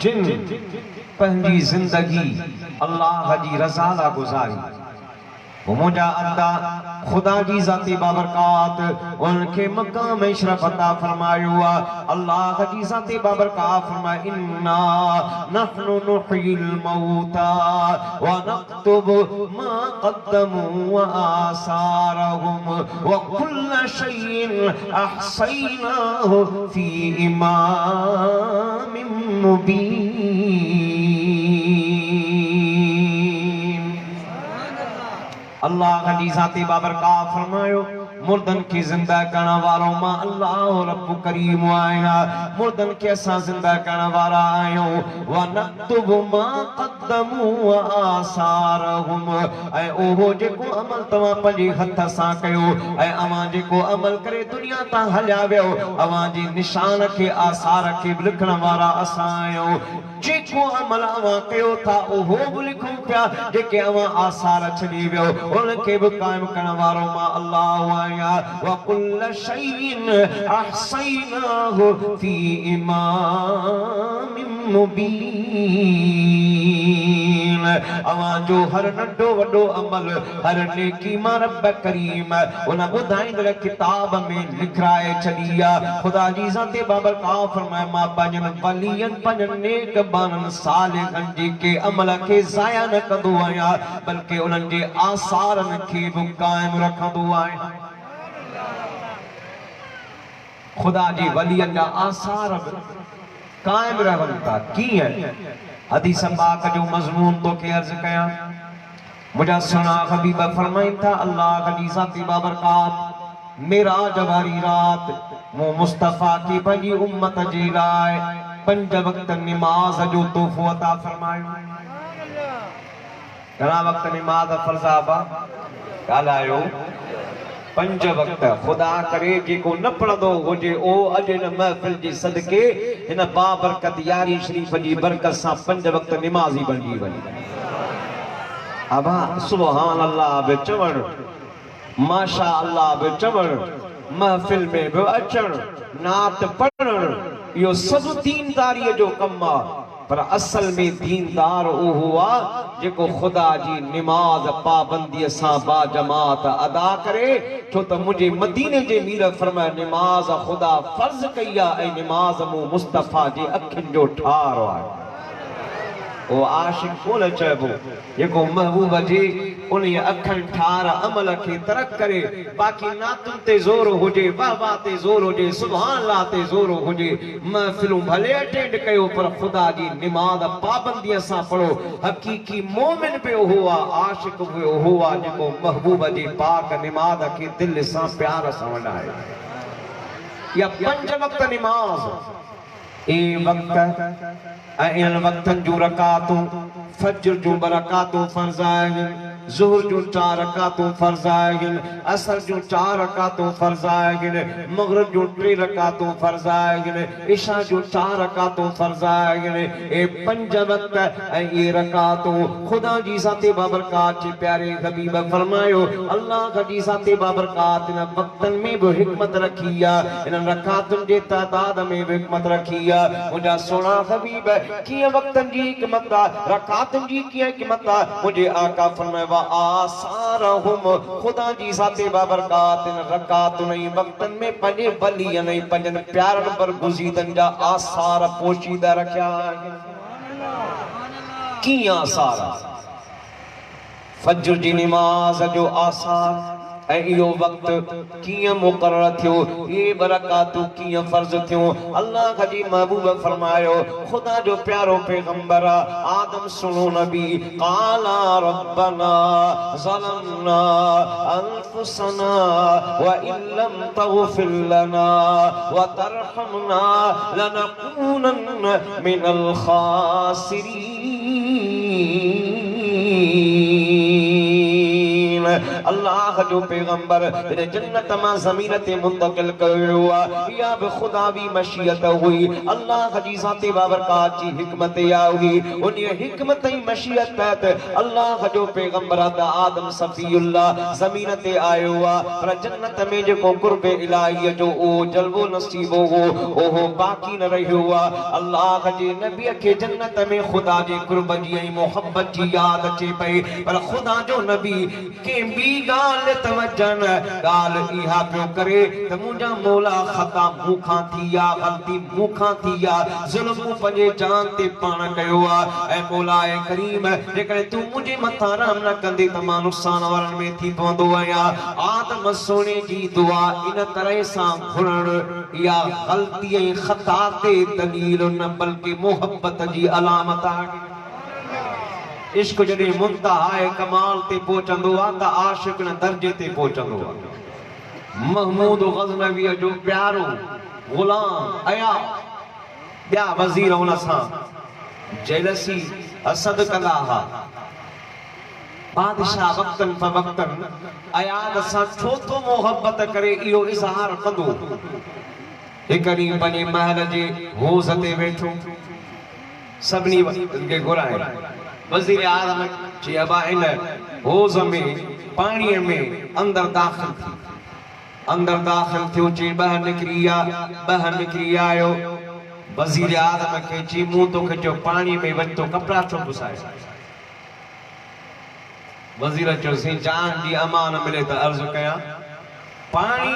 जिन पंहिंजी ज़िंदगी अल्लाह जी रज़ा लाइ गुज़ारी, वो मुंहिंजा अता खुदा जी ज़ाती बाबरकात उनके मक़ाम इशरफ अता फरमायो आहे। अल्लाह जी ज़ाती बाबरकात फरमाए, इन्ना नहनु नुहयिल मौता व नक्तुबु मा क़द्दमू व आसारहुम व कुल्ल शैइन अहसैनाहु फी इमामिम मुबीन। अल्लाह जी ज़ाती बाबरकात फरमायो, मुर्दन की जिंदा करण वारो मां अल्लाह रब्बु करीम आहियां। मुर्दन के असां जिंदा करण वारा आहियूं। व नक्तुबु मा क़द्दमू व आसारहुम, ऐं उहो जेको अमल तव्हां पंहिंजे हथ सां कयो ऐं अवां जेको अमल करे दुनिया तां हलिया वियो, अवां जे निशान खे आसार खे बि लिखण वारा असां आहियूं। जेको अमल अवां कयो था उहो बि लिखूं पिया, जेके अवां आसार छॾी वियो उनखे बि क़ाइम करण वारो मां अल्लाह आहियां। व कुल्ल शैइन अहसैनाहु फी इमामिम मुबीन। अवां जो हर नंढो वॾो अमल, हर नेकी मां रब करीम उन ॿुधाईंदड़ किताब में लिखाए छॾी आहे। ख़ुदा जी ज़ाते बाबरकात फरमाए, मां पंहिंजनि वलियनि पंहिंजनि नेक बाननि सालिहनि जेके अमल खे ज़ाया न कंदो आहियां, बल्कि उन्हनि जे आसारनि खे बि क़ाइम रखंदो आहियां। खुदा जी वलियनि जा आसार बि क़ाइम रहनि था। कीअं? हदीस पाक जो मज़मून तोखे अर्ज़ कयां। मुंहिंजा सुना हबीब फरमाइनि था, अल्लाह जी ज़ाती बाबरकात मेराज वारी रात वो मुस्तफ़ा की पंहिंजी उम्मत जे लाइ 5 वक्त नमाज जो तोहफ़ो अता फरमायो। घणा वक्त नमाज फर्ज़ आहे? ॻाल्हायो। पंज वक्त खुदा करे जेको न पढ़ंदो हुजे ओ अॼु हिन महफ़िल जे सदके हिन बाबरकत यारी शरीफ़ जी बरकत सां पंज वक्त निमाज़ी बणिजी वञे। अबा सुभान अल्लाह बि चवण, माशा अल्लाह बि चवण, महफ़िल में बि अचण, नात पढ़ण, इहो सभु दीनदारीअ जो कमु आहे। पर असल में दीनदार उहो आहे जेको खुदा जी निमाज़ पाबंदीअ सां बा जमात अदा करे। छो त मुंहिंजे मदीने जे मीर फरमाए निमाज़ खुदा फर्ज़ कई आहे ऐं निमाज़ मूं मुस्तफ़ा जे अखियुनि जो ठार आहे। ओ आशिक कोन चइबो जेको महबूब जी उन अखियुनि ठार अमल खे तरक करे। बाक़ी नातुनि ते ज़ोर हुजे, वाह वाह ते ज़ोर हुजे, सुभान अल्लाह ते ज़ोर हुजे, महफ़िलूं भले अटेंड कयो पर खुदा जी निमाज़ पाबंदीअ सां पढ़ो। हक़ीक़ी मोमिन बि उहो आहे, आशिक बि उहो आहे जेको महबूब जी पाक निमाज़ खे दिलि सां प्यार सां वॾाए। या पंज वक्त निमाज़ ए वक्त ऐं इन वक्तनि जूं रकातूं, फज्र जूं बरकातूं फर्ज़ आहिनि, ज़ुहर जूं 4 रकातूं फर्ज़ आहिनि, असर जूं 4 रकातूं फर्ज़ आहिनि, मग़रिब जूं 3 रकातूं फर्ज़ आहिनि, इशा जूं 4 रकातूं फर्ज़ आहिनि। ए पंज वक्त ऐं ये रकातूं ख़ुदा जी ज़ाते बाबरकात जे प्यारे हबीब फरमायो अल्लाह जी ज़ाते बाबरकात इन वक्तनि में बि हिकमत रखी आहे, इन रकातुनि जे तादाद में बि हिकमत रखी आहे। मुंहिंजा सोना हबीब कीअं वक्तनि जी हिकमत आहे, रकातुनि जी कीअं हिकमत आहे। मुंहिंजे आका फरमायो आसारहुम खुदा जी ज़ाते बाबरकात इन रकातुनि ऐं वक्तनि में पंहिंजे वलीअनि ऐं पंहिंजनि प्यारनि बरगुज़ीदनि जा आसार पोशीदा रखिया आहिनि। कीअं आसार? फज्र जी निमाज़ जो आसार ऐं इहो वक्त कीअं मुक़रर थियो, ये बरकातूं कीअं फर्ज़ थियूं। अल्लाह जी महबूब फरमायो खुदा जो प्यारो पैगंबर आदम सुनो नबी क़ाला रब्बना ज़लमना अनफुसना व इल्लम तग़फिर लना व तरहमना लनकूनन्न मिनल खासिरीन। अल्लाह जो पैगंबर जन्नत मां ज़मीन ते मुंतकिल कयो आहे। इहा बि खुदावी मशीयत हुई, अल्लाह जी ज़ाते बाबरकात जी हिकमत या हुई। उन हिकमत ऐं मशीयत तहत अल्लाह जो पैगंबर आदम सफ़ीउल्लाह ज़मीन ते आयो आहे। पर जन्नत में जेको क़ुर्ब इलाहीअ जो ओ जलवो नसीबो हो ओहो बाक़ी न रहियो आहे। अल्लाह जे नबीअ खे जन्नत में खुदा जे क़ुर्ब जी ऐं मोहब्बत जी यादि अचे पई, पर खुदा जो नबी के बी गाल तवजन गाल इहा पियो करे त मुंहिंजा मौला ख़ता मूंखां थी या ग़लती मूंखां थी या ज़ुल्म पंहिंजे जान ते पाण कयो आहे। ऐं मौला करीम जेकॾहिं तूं मुंहिंजे मथां रहम न कंदे त मां नुक़सान वारनि में थी पवंदो आहियां। आदम सोने जी दुआ इन तरह सां घुरण इहा ग़लती ऐं ख़ता ते दलील न बल्कि मोहब्बत जी अलामत आहे। इश्क जॾहिं मुंतहा कमाल ते पहुचंदो आहे त आशिक न दर्जे ते पहुचंदो आहे। महमूद गज़नवी जो प्यारो गुलाम अया ॿिया वज़ीर हुन सां जेलसी हसद कंदा हुआ। बादशाह वक्तन फ़वक्तन अयाद सां छो थो मोहब्बत करे इहो इज़हार कंदो। हिकु ॾींहुं पंहिंजे महल जे होज़ ते वेठो, सभिनी खे घुराए वज़ीर आज़म चई अबा इन होज़ में पाणीअ में अंदर दाख़िल थियो। चई ॿाहिरि निकिरी आयो। वज़ीर आज़म खे चई मूं तोखे चयो पाणीअ में वञ, तो कपिड़ा छो पुसाए। वज़ीर चयो साईं जान जी अमान मिले त अर्ज़ु कयां, पाणी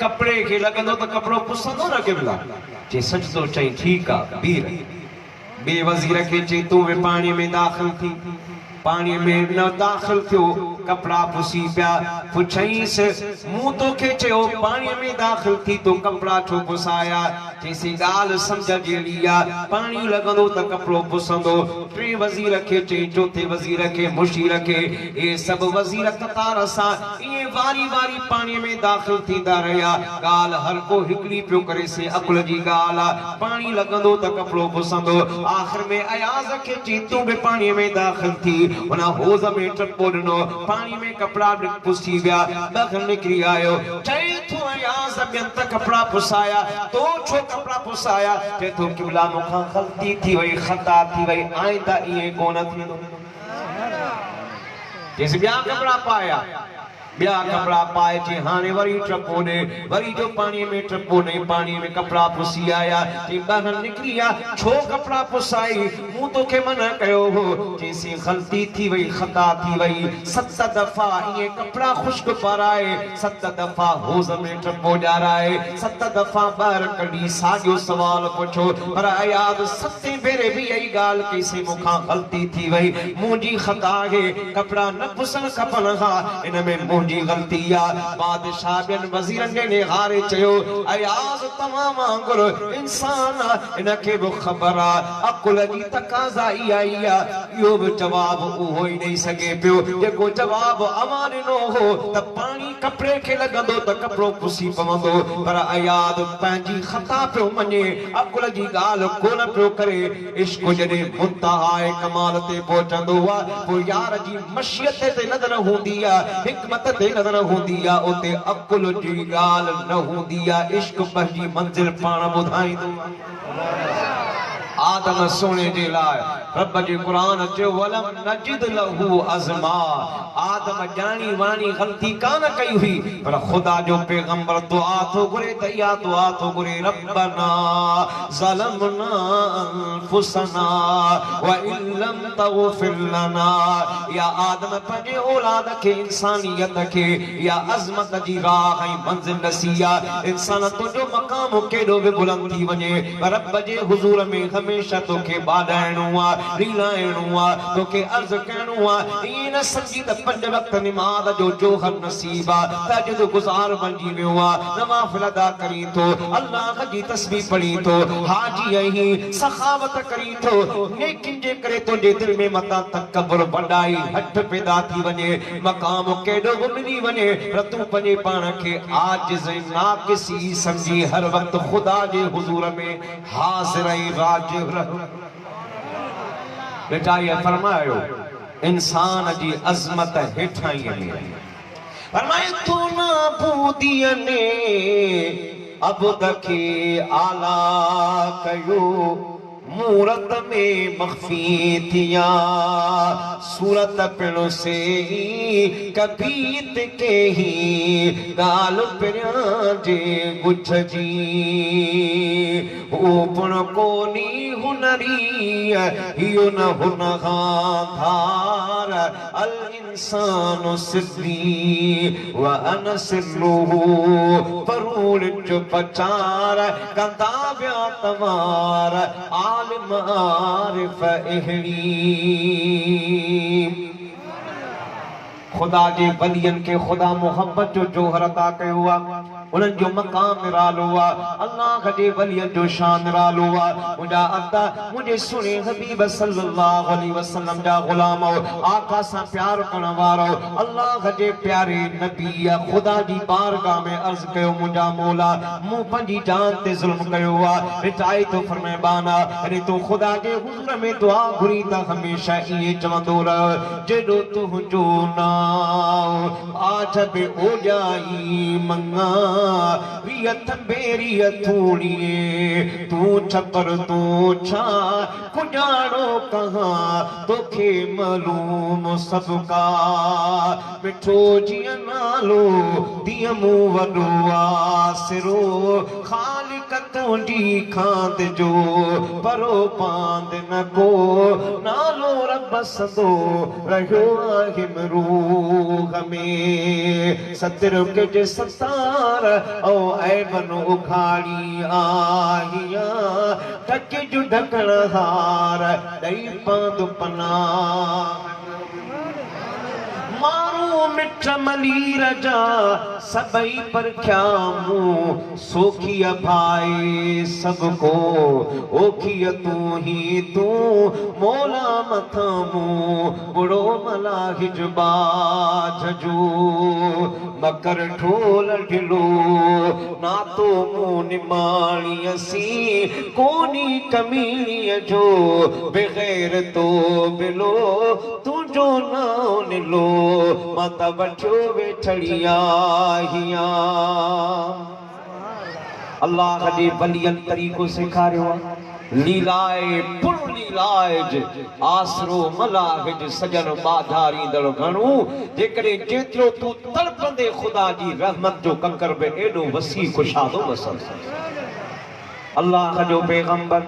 कपिड़े खे लॻंदो त कपिड़ो पुसंदो न केमहिल। चई सच थो चई, ठीकु आहे बीर। ॿिए वज़ीर खे चई तूं बि पाणीअ में दाख़िल थी। पाणीअ में न दाख़िल थियो, कपिड़ा पुसी पिया। पुछईंसि मूं तोखे चयो पाणीअ में दाख़िल थी तो कपिड़ा छो पुसाया। चईंसि ॻाल्हि सम्झ जहिड़ी आहे, पाणी लॻंदो त कपिड़ो पुसंदो। टे वज़ीर खे चई, चौथे वज़ीर खे, मुशीर खे, इहे सभु वज़ीर कतार सां ईअं वारी वारी पानी में दाखिल थींदा रहिया गाल हर को हिकड़ी पियो करे से अकुल जी गाल पानी लगंदो त कपड़ो पुसंदो आखिर में अयाज के चीतू बि पानी में दाखिल थी उना होज़ में टपो ॾिनो पानी में कपड़ा पुसी विया ॿाहिरि निकिरी आयो चई थो अयाज ॿियनि त कपड़ा पुसाया तो छो कपड़ा पुसाया चए थो क़िबला मूंखां ग़लती थी वई ख़ता थी वई आइंदा ईअं कोन थींदो जैसे ब्याह कपड़ा पाया ब्याह कपड़ा पाए चे हाने वरी टपो ने वरी जो पानी में टपो ने पानी में कपड़ा पुसी आया जे ॿाहिरि निकरिया छो कपड़ा पुसाई मूं तोखे मना कयो हो जैसे गलती थी वई खता थी वई 7 दफा ये कपड़ा खुश्क पाराए 7 दफा होज़ में टपो ॼाराए 7 दफा ॿाहिरि कढी साॻियो सवाल पुछो पर याद 7 भेरे भी यही गाल कैसे मूंखां गलती थी वई मुंहिंजी खता है कपड़ा न पुसण खपनि हा इन में जी गलती बादशाह बिन वजीरन ने हारे चयो अयाज तमाम वांगुर इंसान इनके वो खबर अकुल जी तकाजा इया यो भी जवाब उहो ही नहीं सके पियो जेको जवाब अमान नो हो त पानी कपड़े के लगंदो त कपड़ो पुसी पवंदो पर अयाद पंहिंजी खता पियो मने अकुल जी गाल कोन पियो करे इश्क जडे मुंतहा कमाल ते पहुचंदो वो यार जी मशियत ते नजर होंदी हिकमत ते नजर होंदी उते अकुल जी गाल न होंदी इश्क पंहिंजी मंजिल पाण ॿुधाईंदो आदम सोने जे लाइ रब जे कुरान चयो वलम नजिद लहू अज़मा आदम जानी वानी गलती कान कई हुई पर खुदा जो पैगंबर दुआ थो घुरे त इहा दुआ थो घुरे रब्बना ज़लमना अनफुसना व इन लम तगफिर लना या आदम पंहिंजे औलाद खे इंसानियत खे या अज़मत जी राह ऐं मंज़िल नसीया इंसान तुंहिंजो मक़ाम केॾो बि बुलंद थी वञे रब जे हुज़ूर में हमेशा तोखे बाॾाइणो लीलाइणो तोखे अर्ज़ करणो ईअं न सम्झी त 5 वक्त निमाज़ जो जोहर नसीब तहज्जुद गुज़ार बणिजी वियो नवाफ़िल अदा करी थो अल्लाह जी तस्बीह पढ़ी थो हाजी ऐं सखावत करी थो नेकिन जे करे तुंहिंजे दिलि में मतां तकबर वॾाई हठ पैदा थी वञे मक़ाम केॾो बि मिली वञे पर तूं पंहिंजे पाण खे आजिज़ ऐं नाक़िसी सम्झी हर वक्त ख़ुदा जे हुज़ूर में हाज़िर ऐं राज़िक़ बेटा ये फरमायो इंसान जी अज़मत हेठाई में फरमाए तू ना बूदिया ने अबद के आला कयो मूरत में मख्फी थिया सूरत पिणो से कबीत के ही गाल पिणा जे गुछ जी ऊपण कोनी हुनरी हियो न हुन धार अल इंसान सिद्धी व अन सिर्रुहु परूल जो पचार कंदा व्या तवार आलिम आरिफ अहली खुदा जे वलियन के खुदा मोहब्बत जो जोहर अता कयो उन्हनि जो मकाम निरालो अल्लाह जे वलियन जो शान निरालो मुंहिंजा अता मुंहिंजे सुने हबीब सल्लल्लाहु अलैहि वसल्लम जा गुलाम आका सां प्यार करण वारो अल्लाह जे प्यारे नबी खुदा जी बारगाह में अर्ज़ कयो मुंहिंजा मौला मूं पंहिंजी जान ते ज़ुल्म कयो मिटाई तो फरमाइबाना अरे तो खुदा जे हुज़ूर में दुआ घुरी त हमेशा इहे चवंदो रह जेॾो तुंहिंजो नाम आठ बि ओॼाई मंगा रियत बेरी थूड़िए तू छपर तू छा कुजाड़ो कहाँ तोखे मालूम सबका मिठो जिया नालो दिया मुंह वॾो आसिरो ख़ालिक तुंहिंजी खांद जो परो पांद न को नालो रब सदो रहियो आहे रूह में सतर के सतार ओ ऐबन उखाड़ी आहिया टक जो ढकण हार दई पांद पना मारू मिठ मलीर जा सबई पर ख्यामू सोखिया भाई सबको ओखिया तू ही तू मौला मथामू बुढ़ो मला हिजबा झजू मकर ठोल ढिलो ना तो मुंह निमाणी असी कोनी कमीणीअ जो बग़ैर तो बिलो तुझो नाओ निलो माता वठियो वेठड़िया हिया अल्लाह जे वलियन तरीक़ो सेखारियो लीलाए पुर लीलाए आसरो मलाहिज सजन बाधारींदड़ घणो जेकॾहिं जेतिरो तूं तड़पंदे ख़ुदा जी रहमत जो कंकर बि एॾो वसी कुशादो वसल अल्लाह जो पैगंबर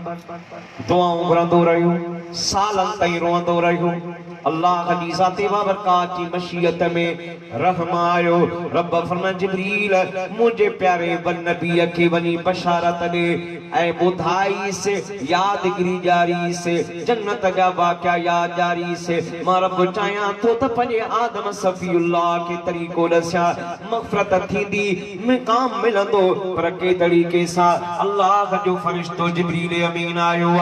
दुआऊं घुरंदो रहियो सालनि ताईं रोअंदो रहियो अल्लाह जी ज़ाती बाबरकात जी मशीयत में रहम आयो रब फरमाए जिब्रील मुझे प्यारे वन नबी के वनी बशारत दे ऐ बुधाई से यादगिरी जारी से जन्नत जा वाक़या याद जारी से मां रब चाया तो त पंजे आदम सफीउल्लाह के तरीको दस्या मग़फ़िरत थींदी मक़ाम मिलंदो पर के तरीके सा अल्लाह जो फरिश्तो जिब्रील अमीन आयो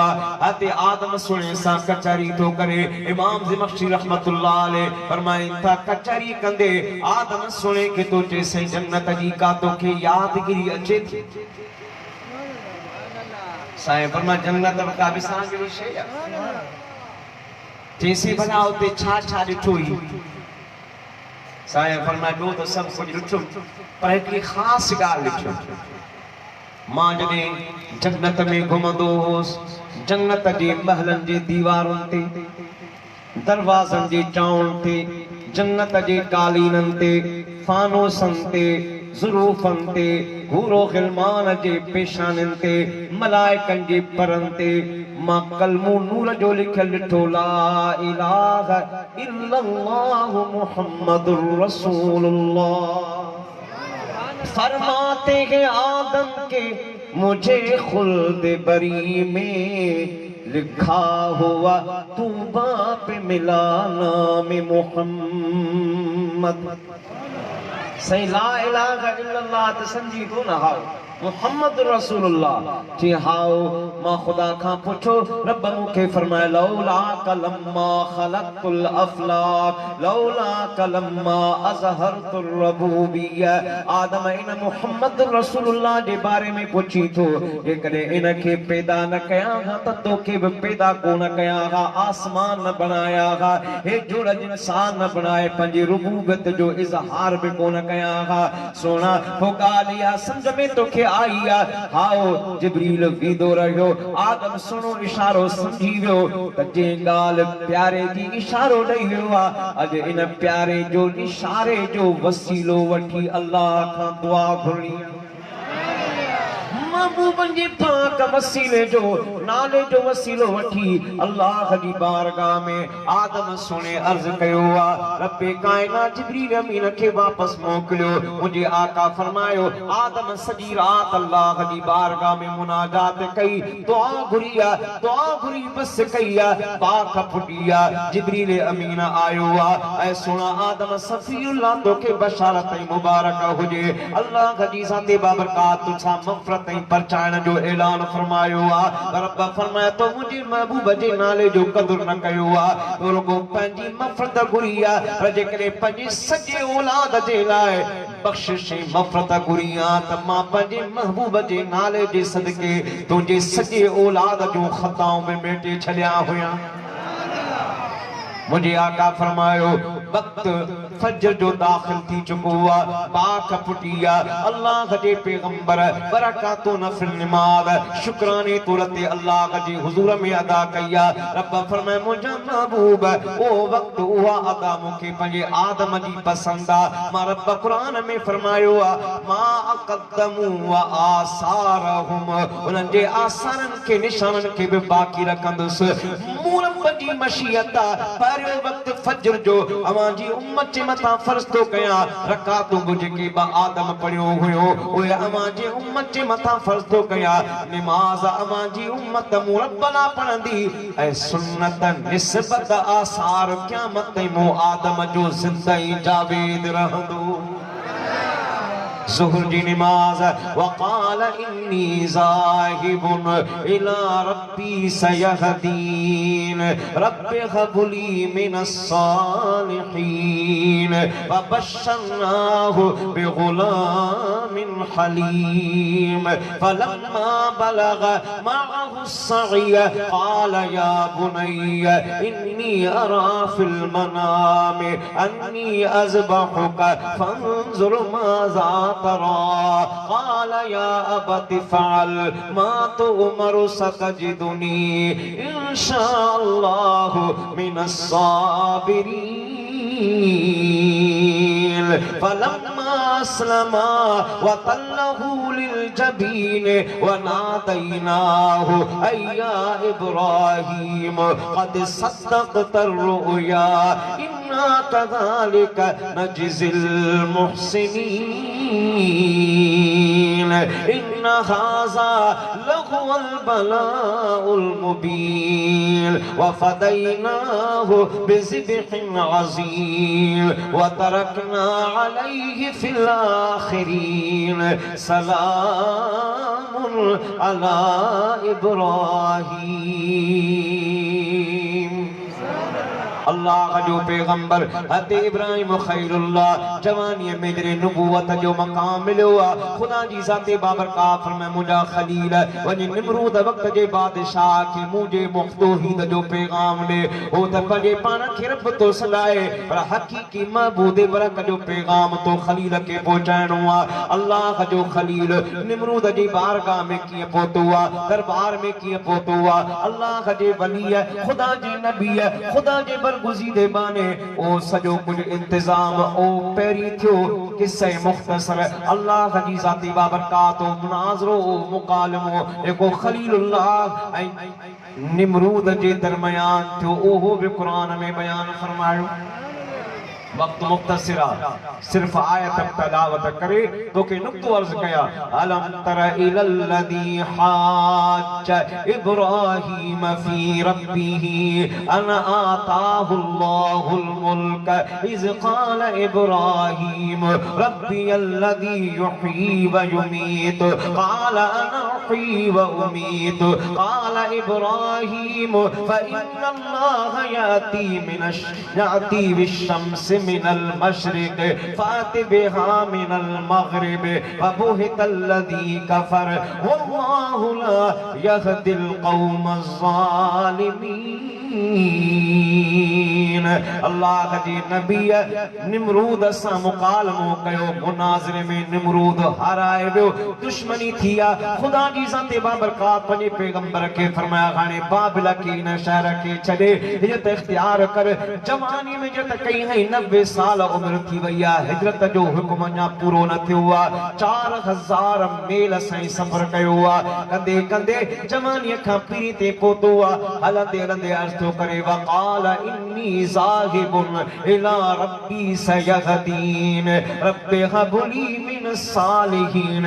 अते आदम सुने सा कचहरी तो करे इमाम ज़मख़शरी रहमतुल्लाह अलैह फरमाइन था कचहरी कंदे आदम सुने के तो जैसे जन्नत जी का तो के यादगिरी अचे थी साईं फरमा जन्नत का विसां जो शय जैसे भला उते छा छा ॾिठो ई साईं फरमा ॿियो त सभु कुझु ॾिठो पर हिकिड़ी ख़ासि ॻाल्हि ॾिठो मां जॾहिं जन्नत में घुमंदो हुउसि जन्नत जे महलनि जे दीवारुनि ते दरवाज़नि जे चाउनि ते जन्नत जे कालीननि ते फानोसनि ते ज़ुरूफ़नि ते हूरो ग़िलमान जे पेशाननि ते मलाइकनि जे परनि ते मां कलमो नूर जो लिखियल ॾिठो ला इलाहा इल्लल्लाहु मुहम्मदुर रसूलुल्लाह फरमाते हैं आदम के मुझे खुल्द बरी में लिखा हुआ तू बाप मिला नाम मोहम्मद सही ला इलाहा इल्लल्लाह त समझी दो ना हाओ मुहम्मद रसूलुल्लाह जी हाओ मां खुदा खां पुछो रब मूंखे फरमाए लौला कलम्मा खलक़तुल अफलाक लौला कलम्मा अज़हरतुर रबूबिय्या आदम इन मुहम्मद रसूलुल्लाह जे बारे में पुछी थो जेकॾहिं इन खे पैदा न कयां हा त तोखे बि पैदा कोन कयां हा आसमान न बनाया हा हे जुड़ इंसान न बनाए पंहिंजी रुबूबियत जो इज़हार बि कोन कयां हा सोना हो ॻाल्हि इहा सम्झ में तोखे आई हाओ जिब्रील वींदो रहियो आदम सुनो इशारो समझी वियो त जे ॻाल्हि प्यारे जी इशारो ॾेई वियो अॼु इन प्यारे जो इशारे जो वसीलो वठी अल्लाह खां दुआ घुरणी महबूबन जे पाक वसीले जो नाले जो वसीलो वठी अल्लाह जी बारगाह में आदम सुने अर्ज कयो रब्बे कायनात जिब्रील अमीन के वापस मोकलियो मुझे आका फरमायो आदम सजी रात अल्लाह जी बारगाह में मुनाजात कई दुआ घुरी बस कईया पाक फुटिया जिब्रील अमीन आयो ऐ सुना आदम सफीउल्लाह तो के बशारत मुबारक हुजे अल्लाह जी ज़ाते बाबरकात तुछा मग़फ़िरत परचाइण जो ऐलान फरमायो रब फरमाया तो मुझे महबूब जे नाले जो कदर न कयो तो रुगो पंहिंजी मग़फ़िरत घुरी पर जेकॾहिं पंहिंजी सॼे औलाद जे लाइ बख़्शिश मग़फ़िरत घुरी त मां पंहिंजे महबूब जे नाले जे सदके तुंहिंजे सॼे औलाद जूं ख़ताऊं में मेटे छॾिया हुया मुझे आका फरमायो वक्त फजर जो दाखिल थी चुको पाक फुटिया अल्लाह जे पैगंबर बरकातो नफिल नमाज शुक्राने तुरते अल्लाह जी हुजूर में अदा कया रब फरमाए मुझा महबूब ओ वक्त हुआ अदा मुखे पंजे आदम जी पसंदा मां रब कुरान में फरमायो मा अक़दमु व आसारहुम उनन जे आसारन के निशानन के भी बाकी रखंदुस मूं रब जी मशीयत परियो वक्त फजर जो अवां जी उम्मत जे मथा फर्ज तो कया रकातों जेके बा आदम पढ़ियो हुयो ओए अवां जे उम्मत जे मथा फर्ज तो कया नमाज अवां जी उम्मत मुरब्बना पढ़ंदी ऐ सुन्नत निस्बत आसार क़यामत मो आदम जो ज़िंदगी जावेद रहंदो ज़ुहर जी नमाज वक़ाल इन्नी ज़ाहिबुन इला रब्बी सयहदीन रब्बि हबली मिनस्सालिहीन वबश्शरनाहु बिग़ुलामिन हलीम फलम्मा बलग मअहु अस्सअय क़ाल या बुनय्य इन्नी अरा फिल मनामि अन्नी अज़बहुका फंज़ुर माज़ा तरा क़ाल या अबति फ़अल मा तुअमरु सतजिदुनी इंशाअल्लाहु मिनस्साबिरीन फलम्मा अस्लमा वतल्लहु लिलजबीन वनादैनाहु अय्या इब्राहीम क़द सद्दक़्ता अर्रुया इन्ना कज़ालिका नज्ज़िल मुहसिनीन इन्न हाज़ा लहुवल बलाउल मुबीन वफ़दैनाहु बिज़िब्हिन अज़ीम वतरकना अलैहि फिल आखिरीन सलामुन अला इब्राहीम। अल्लाह का जो पैगंबर हज़रत इब्राहिम खैरुल्लाह जवानी में जरे नबूवत जो मकाम मिलो खुदा जी ज़ाते बाबरकात फरमाए मुझा खलील वने निमरूद वक्त जे बादशाह के मुझे मुख्तोहीद जो पैगाम ने ओ त पंजे पान खे रब तो सलाए पर हकीकी महबूद बरक जो पैगाम तो खलील के पहुंचाणो आ। अल्लाह का जो खलील निमरूद जी बारगाह में किए पहुंचो आ दरबार में किए पहुंचो आ अल्लाह का जे वली है खुदा जी नबी है खुदा जे गुज़ीदे बाने ओ सजो कुछ इंतजाम ओ पेरी थियो किस्से मुख्तसर अल्लाह की ज़ाती बाबरकात मुनाज़रो मुकालमो एको खलीलुल्लाह निमरूद जे दरमियान थियो ओहो भी कुरान में बयान फरमायो। वक्त मुख्तसरा सिर्फ आयत तलावत करे तो के नुक्तो अर्ज कया अलम तरा इलल्लज़ी हाज इब्राहीम फी रब्बिही अन आताहुल्लाहुल मुल्क इज़ क़ाल इब्राहीम रब्बियल्लज़ी युह्यी व युमीत क़ाल अना उह्यी व उमीत क़ाल इब्राहीम फ़इन्नल्लाह याती बिश्शम्सि मिनल मशरिक फाति बिहा मिनल मग़रिब वबुहितल्लज़ी कफ़र वल्लाहु ला यहदिल क़ौमज़ ज़ालिमीन। अल्लाह जी नबी निमरूद सा मुकालमो कयो मुनाज़रे में निमरूद हराए वियो दुश्मनी थिया खुदा जी ज़ाते बाबरकात पंजे पैगंबर के फरमाया हाणे बाबिल के इन शहर के छड़े हिजरत इख्तियार कर जवानी में जत कई है 90 साल उम्र थी वई हिजरत जो हुक्म अञा पूरो न थियो 4000 मील साईं सफ़र कयो कंदे कंदे जवानी खां पीरी ते पहुतो हलंदे हलंदे अर्ज़ थो करे वक़ाल इन्नी ज़ाहिबुन इला रब्बी सयहदीन रब्बि हबली मिन सालिहीन।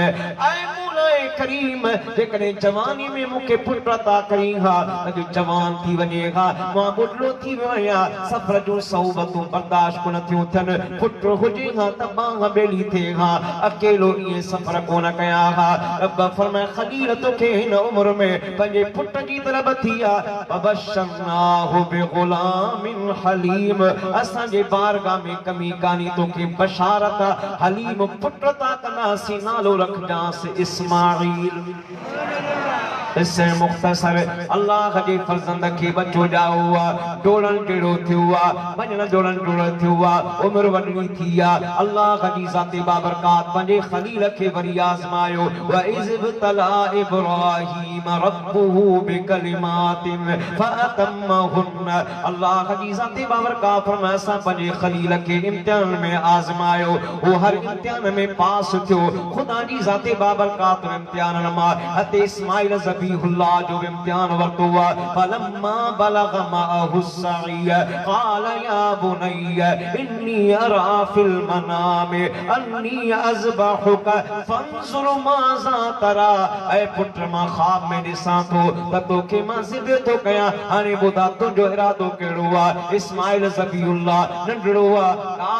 करीम जेकॾहिं जवानी में मूंखे पुट अता कई हा अॼु जवान थी वञे हा मां बुढो थी वञा सफ़र जूं सहुबतूं बर्दाश्त कोन थियूं थियनि पुट हुजे हा त बांह ॿेड़ी थिए हा अकेलो इहे सफ़र कोन कया हा रब फरमाए खलील तोखे हिन उम्र में पंहिंजे पुट जी तरफ़ थी वबश्शरनाहु बिग़ुलामिन हलीम असांजे बारगाह में कमी कानी तोखे बशारत हलीम पुट अता कंदासीं नालो रखजांसि इस्माईल। इससे मुख्तसर अल्लाह के फर्जंद के बच्चो जाओ डोलन टेड़ो थियो वजन डोलन टेड़ो थियो उम्र वडनी थी अल्लाह की ज़ाते बाबरकात पंजे खलील के वरी आज़मायो व इज़ इब्तला इब्राहीम रब्बुहु बिकलिमातिन फअतम्महुन। अल्लाह की ज़ाते बाबरकात फरमाया सा पंजे खलील के इम्तिहान में आज़मायो वो हर इम्तिहान में पास थियो खुदा की ज़ाते बाबरकात इम्तिहान नमा हते इस्माइल ज़बीहुल्लाह जो इम्तिहान वरतो फलम्मा बलग मअहु अस्सअय क़ाल या बुनय्य इन्नी अरा फिल मनामि अन्नी अज़बहुका फंज़ुर माज़ा तरा। ऐ पुत्र मां ख्वाब में ॾिसां थो त तोखे मां ज़िब थो कयां हाणे ॿुधा तुंहिंजो इरादो कहिड़ो इस्माइल ज़बीहुल्लाह नंढड़ो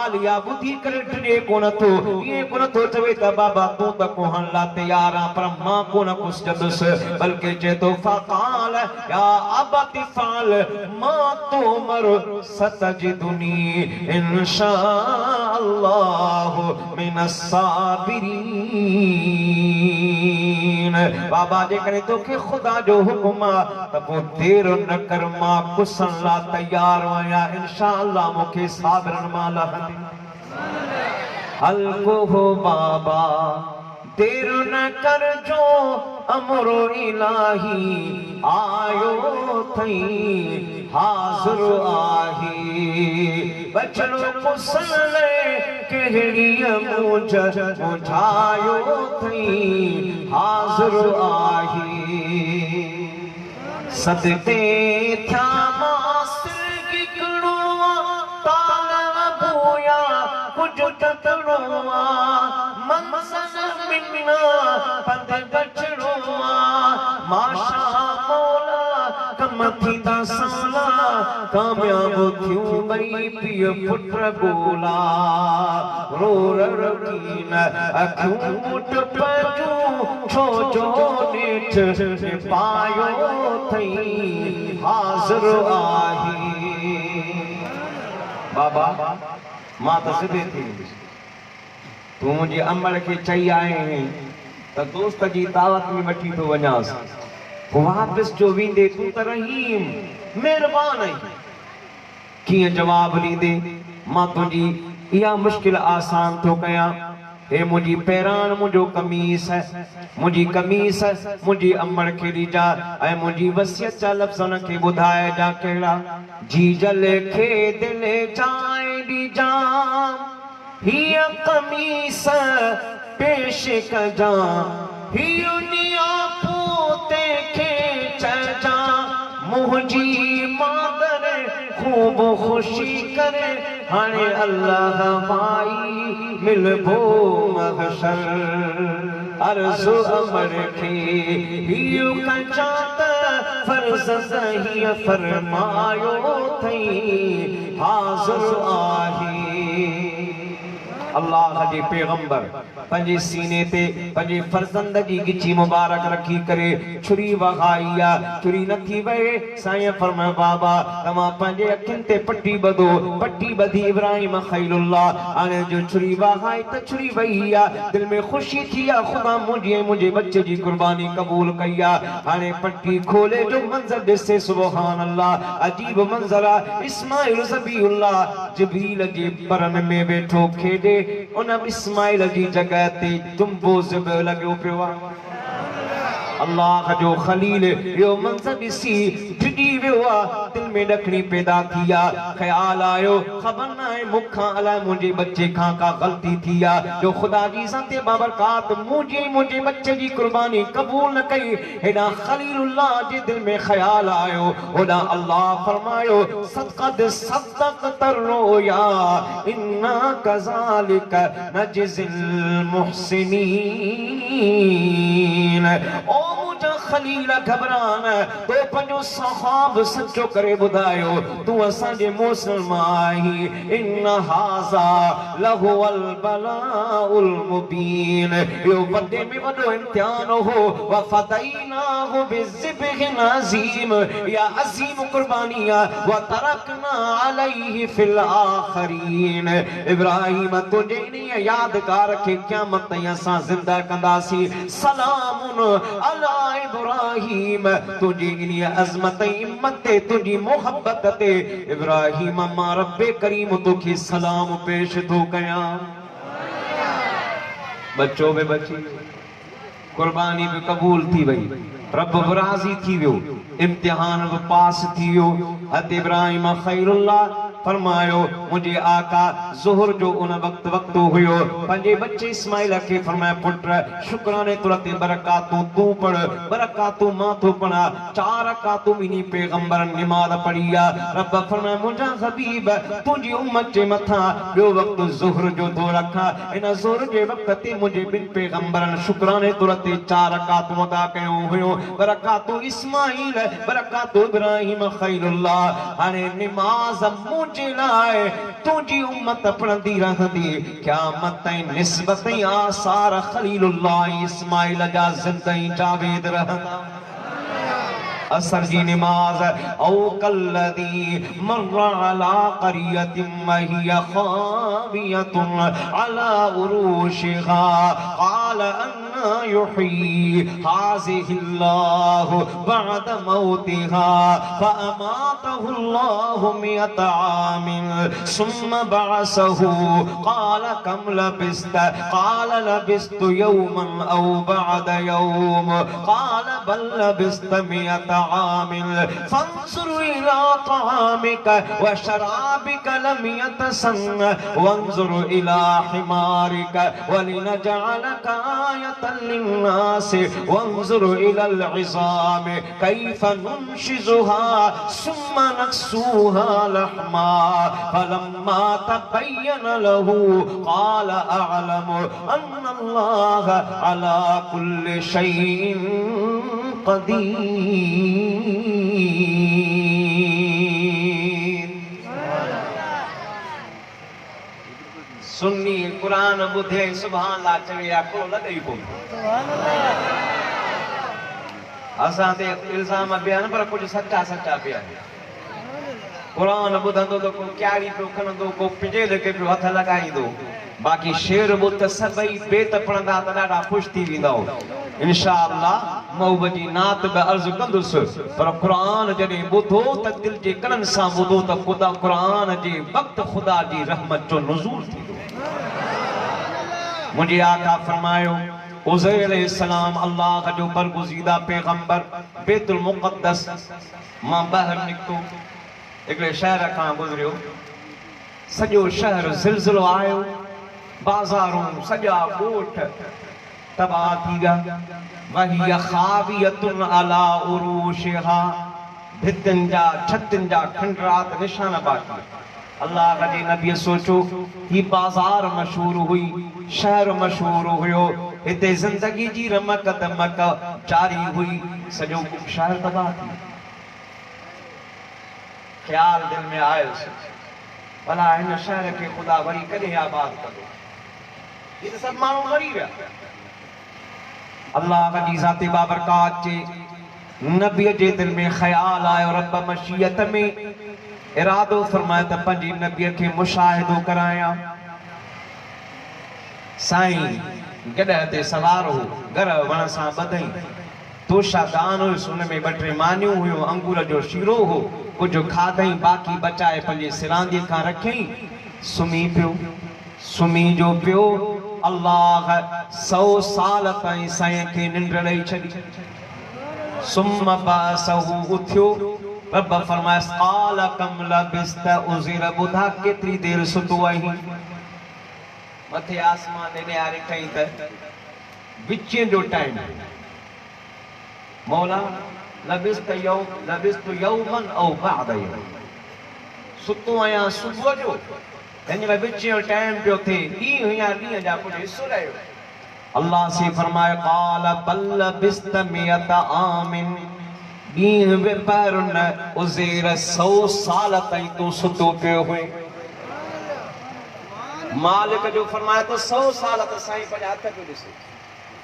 ॻाल्हि या ॿुधी करे ड्रे कोन थो ईअं कोन थो चवे त बाबा तूं त कोहण लाइ तयार आहे पर मां कोन कुझु चंदुसि बल्कि चए थो फ़क़ाल या अबति फ़अल मां तुमर सतजिदुनी इंशाअल्लाह मिनस साबिरीन। बाबा जेकॾहिं तोखे ख़ुदा जो हुकुम आहे त पोइ देर न कर मां कुसण लाइ तयार आहियां इंशाअल्लाह मूंखे साबिरनि मां लहंदी। हल्को हो बाबा देर न कर जो अमरो इलाही आयो थई हाज़िर आही बचड़ो कुसण कहिड़ी मूंझ मुझायो थई हाज़िर आही सदते था मास्टर किकड़ो तालबोया कुछ ततड़ो मंसन मिन्ना पद गचड़ो माशा मौला कम थी ता साला कामयाब थियूं ॿई पीउ पुट ॻोल्हा रो रकीन अखियूं मुठ पंहिंजूं छो जो नेठ पायो थई हाज़िर आही। बाबा मां त सिधे थी तूं मुंहिंजे अमल खे चई आहीं त दोस्त जी दावत में वठी थो वञांसि वापसि जो वेंदे तूं त रहीम महिरबान आहीं कीअं जवाब ॾींदे मां तुंहिंजी इहा मुश्किल आसान थो कयां हे मुंहिंजी पहिरान मुंहिंजो कमीस मुंहिंजी कमीस मुंहिंजी अमड़ खे ॾिजा ऐं मुंहिंजी वसियत जा लफ़्ज़नि खे ॿुधाए जा कहिड़ा जी जल खे दिलि चाए ॾिजा हीअ कमीस पेश कजा हीअ निया पोते खे चइजा मुंहिंजी मादर ख़ूब ख़ुशी करे हाणे अल्लाह भाई मिलबो महशर अर्ज़ु अमर खे हीअ कजा त फर्ज़ हीअ फरमायो थई हाज़िर आहे। अल्लाह जे पैगंबर पंहिंजे सीने ते पंहिंजे फर्ज़ंद जी गिची मुबारक रखी करे छुरी वहाई आहे छुरी नथी वहे साईं फरमाए बाबा तव्हां पंहिंजे अखियुनि ते पटी ॿधो पटी ॿधी इब्राहिम ख़लीलुल्लाह हाणे जो छुरी वहाई त छुरी वही आहे दिलि में ख़ुशी थी आहे ख़ुदा मुंहिंजे बच्चे जी कुर्बानी क़बूल कई आहे हाणे पटी खोले जो मंज़र ॾिसे सुभान अल्लाह अजीब मंज़र आहे इस्माइल ज़बीहुल्लाह जिब्रील जे परनि में वेठो खेॾे उन इस्माइल जी जगह ते दुंबो ज़िब लॻो पियो आहे अल्लाह जो खलील यो मंज़र ॾिसी ढिॼी वियो आहे दिलि में ॾखणी पैदा थी आहे ख़्याल आयो ख़बर न आहे मूंखां अलाए मुंहिंजे बच्चे खां का ग़लती थी आहे जो ख़ुदा जी ज़ात बाबरकात मुंहिंजे बच्चे जी कुर्बानी क़बूल न कई हेॾा खलीलुल्लाह जे दिलि में ख़्याल आयो होॾा अल्लाह फरमायो सक़द सद्दक़त रुया इन्ना कज़ालिक नजज़िल मुहसिनीन ओ मुंहिंजा खलील घबरान तो पंहिंजो सहाब सचो करे ॿुधायो तूं असांजे मौसम मां आहीं इन हाज़ा लहुवल बलाउल मुबीन इहो वॾे में वॾो इम्तिहान हो वफ़दैनाहु बिज़िब्हिन अज़ीम या अज़ीम कुर्बानी व तरकना अलैहि फिल आखरीन इब्राहिम तुंहिंजे इन यादगार खे क़यामत ताईं असां ज़िंदा कंदासीं सलामुन अला इब्राहिम तुंहिंजी इन अज़मत हिम्मत ते तुंहिंजी मोहब्बत ते इब्राहिम मां रब्बे करीम तोखे सलाम पेश थो कयां बच्चो बि बची कुर्बानी भी कबूल थी वई रब बि राज़ी थी वियो इम्तिहान भी पास थी वियो हज़रत इब्राहिम ख़लीलुल्लाह फरमायो मुझे आका ज़ोहर जो उन वक्त हुयो पंहिंजे बच्चे इस्माइल के फरमाया पुत्र शुक्राने तुरते बरकातूं तूं पढ़ बरकातूं मां थो पढ़ा 4 रकातूं इन्हीं पैगंबर नमाज पढ़ी आहे रब फरमाया मुंहिंजा हबीब तुंहिंजी उम्मत जे मथां ॿियो वक्त ज़ोहर जो थो रखां इन ज़ोहर जे वक्त ते मुंहिंजे ॿिनि पैगंबरनि शुक्राने तुरते 4 रकातूं अदा कयूं हुयूं बरकातूं इस्माइल बरकातूं इब्राहिम ख़लीलुल्लाह हाणे नमाज जे लाए तुझी उम्मत पढ़ंदी रहंदी क़यामत ताईं निस्बत आसार खलीलुल्लाह इस्माइल जा ज़िंदगी जावेद रहंदा असर जी नमाज औ कल्लदी मर्रा अला क़रियतिन वहिय ख़ावियतुन अला उरूशिहा क़ाल अन्ना युहयी हाज़िहिल्लाहु बअद मौतिहा फ़अमातहुल्लाहु मिअत आमिन सुम्मा बअसहु क़ाल कम लबिस्त क़ाल लबिस्तु यौमन औ बअद यौम क़ाल बल लबिस्त मिअत आमिन फंजुर इला तामिक व शराबिक लम यतसन वंजुर इला हिमारिक व लिनजअलक आयतन लिन्नास वंजुर इला अलइज़ाम कैफ नुनशिजुहा सुम्मा नक्सूहा लहमा फलम्मा तबय्यन लहू क़ाल अअलमु अन्नल्लाह अला कुल्लि शैइन क़दीर सुन्नी कुरान बुधे सुभान अल्लाह चवे या को लॻई को असां ते इल्ज़ाम पिया न पर कुझु सच्चा सच्चा पिया कुरान ॿुधंदो त को क्यारी पियो खणंदो को पिजेल खे पियो हथ लॻाईंदो बाक़ी शेर ॿुध सभई बेत पढ़ंदा त ॾाढा ख़ुशि थी वेंदा इंशाअल्लाह मौब जी नात बि अर्ज़ु कंदुसि पर क़ुरान जॾहिं ॿुधो त दिलि जे कननि सां ॿुधो त ख़ुदा क़ुरान जे वक़्तु ख़ुदा जी रहमत जो नुज़ूल थींदो मुंहिंजे आका फरमायो उज़ैर अलैहिस्सलाम अल्लाह जो बरगुज़ीदा पैगंबर बैतुल मुक़द्दस मां ॿाहिरि निकितो हिकिड़े शहर खां गुज़रियो सॼो शहर ज़िलज़िलो आयो बाज़ारूं सॼा ॻोठ तबाह थी विया वहिय ख़ावियतुन अला उरूशिहा भितियुनि जा छतुनि जा खंडरात निशान बाक़ी अल्लाह जे नबी सोचो ही बाज़ार मशहूर हुई शहर मशहूर हुयो हिते ज़िंदगी जी रमक दमक जारी हुई सॼो शहर तबाह थी ख़्याल दिल में आयो भला हिन शहर खे ख़ुदा वरी कॾहिं आबाद कंदो ये तो सब माण्हू मरी विया अल्लाह जी ज़ाते बाबरकात जे नबी जे दिल में ख़्याल आयो रब मशीयत में इरादो फरमाया त पंहिंजी नबी खे मुशाहिदो कराया साईं गॾह ते सवार हो घर वण सां ॿधई तोशा दान हुयुसि हुन में ॿ टे मानियूं हुयूं अंगूर जो शीरो हो कुझु खाधई बाक़ी बचाए पंहिंजे सिरांदीअ खां रखियईं सुम्ही पियो सुम्ही जो पियो अल्लाह 100 साल ताईं साईं खे निंड ॾेई छॾी सुम्मा बअसहु उथियो रब फरमायसि क़ाल कम लबिस्त उज़िर ॿुधा केतिरी देरि सुतो आहीं मथे आसमान ॾे निहारे कई त विचें जो टाइम मौला लबिस्तु यौमन औ बअद यौम सुतो आहियां सुबुह जो हिन विचें जो टाइम पियो थिए ॾींहुं या ॾींहं जा कुझु हिसो रहियो अल्लाह से फरमायो क़ाल बल लबिस्त मिअत आमिन ॾींहुं बि पहिरियों न उज़ैर 100 साल ताईं तूं सुतो पियो हुए मालिक जो फरमायो त 100 साल त साईं पंहिंजा हथ पियो ॾिसे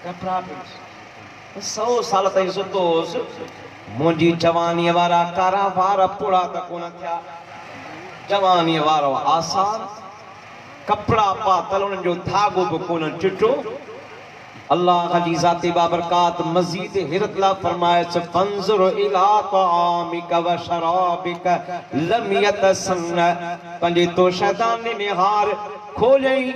कपिड़ा पियो ॾिसे 100 साल ताईं सुतो हुउसि मुंहिंजी जवानीअ वारा कारा वार पुड़ा त कोन थिया जवानीअ वारो आसार कपिड़ा पातल उन्हनि जो धागो बि कोन चिटो अल्लाह जी ज़ाते बाबरकात मज़ीद हिरत ला फरमायसि फंजुर इला तामिक व शराबिक लम यतसन पंहिंजे तोशादान ने निहार खोलई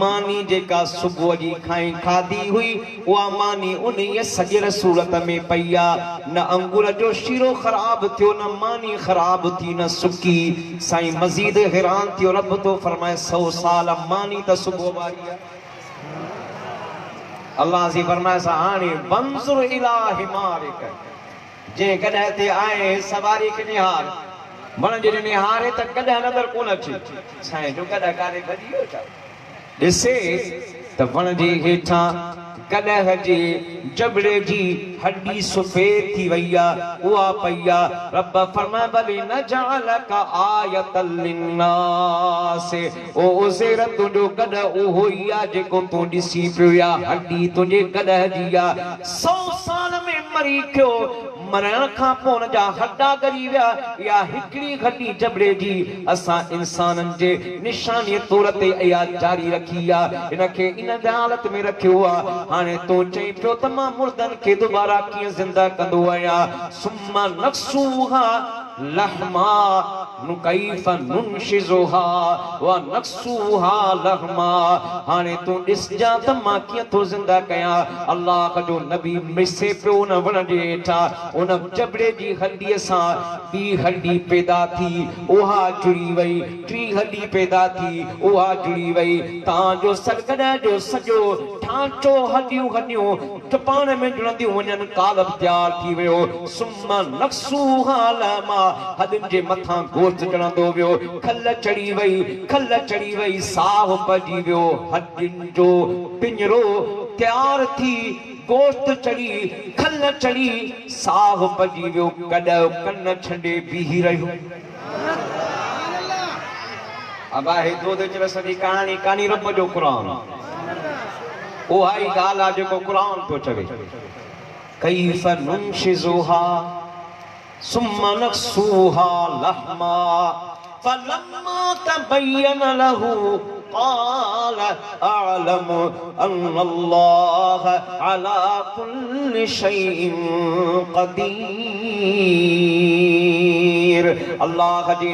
मानी जेका सुबुह जी खाई खाधी हुई उहा मानी उन सॼे सूरत में पई आहे न अंगूर जो शीरो ख़राब थियो न मानी ख़राब थी न सुकी साईं मज़ीद हैरान थियो रब तो फरमाए 100 साल मानी त सुबुह वारी आहे अल्लाह जी फरमाए सा हाणे वंजुर इला हिमारिक जे गॾह ते आए सवारी के निहार वण जे निहारे त गॾह नज़र कोन अचे साईं जो गॾह कारे भॼी वियो छा ॾिसे त वण जे हेठां कॾहिं जे जबड़े जी हड्डी सफेद थी वई आहे उहा पई आहे रब फरमाए भले न जअलक आयतल लिन्नास ओ उज़ैर तुंहिंजो गॾु उहो ई आहे जेको तूं ॾिसी पियो आहे हड्डी तुंहिंजे गॾु जी आहे 100 साल में मरी पियो मरण खां पोइ हुन जा हड्डा ॻरी विया या हिकिड़ी हड्डी जबड़े जी असां इंसाननि जे निशानीअ तौर ते इहा जारी रखी आहे हिनखे इन हालत में रखियो आहे हाणे तूं चई पियो त मां मुर्दनि खे दुबारा कीअं ज़िंदा कंदो आहियां सुम्मा नक्सूहा लहमा नुकैफ नुनशिजुहा व नक्सूहा लहमा हाणे तूं ॾिसजा त मां कीअं थो ज़िंदा कयां अल्लाह जो नबी मिसे पियो न वण जे हेठां उन जबड़े जी हड्डीअ सां ॿी हड्डी पैदा थी उहा जुड़ी वई टी हड्डी पैदा थी उहा जुड़ी वई तव्हांजो सगड़ जो सॼो ढांचो हड्डियूं त पाण में जुड़ंदियूं वञनि कालब तयारु थी वियो सुम्मा नक्सूहा लहमा हॾियुनि जे मथां गोश्त चढ़ंदो वियो खल चढ़ी वई साहु पइजी वियो हॾियुनि जो पिंजरो तयारु थी गोश्त चढ़ी खल चढ़ी साहु पइजी वियो कॾहिं कन छॾे बीही रहियो अब आहे दो चल सॼी कहाणी कानी रब जो क़ुरान उहा ई ॻाल्हि आहे जेको क़ुरान थो चवे कैफ़ नुनशिजुहा सुम्मा नक्सूहा लहमा फलम्मा तबय्यन लहू قال أعلم أن الله على كل شيء قدير الله जी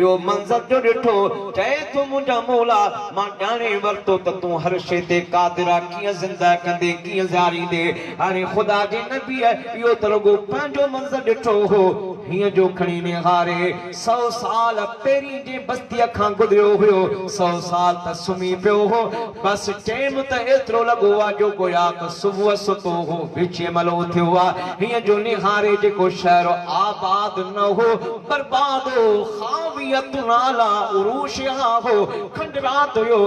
यो मंज़र जो ॾिठो चए थो मुंहिंजा मौला मां ॼाणे वरितो त तूं हर शइ ते क़ादिर आहे कीअं ज़िंदा कंदे कीअं ज़ारींदे हाणे ख़ुदा जे नबीअ इहो त रुॻो पंहिंजो मंज़र ॾिठो हो हीअं जो खणी निहारे 100 साल पहिरीं जे बस्तीअ खां गुज़रियो हुयो 100 साल त सुम्ही पियो हो बस टाइम त एतिरो लॻो आहे जो गोया त सुबुह सुतो हो विच महिल उथियो आहे हीअं जो निहारे जेको शहर आबाद न हो बर्बाद हो खावियतुन अला उरूशिहा हो खंडरात हुयो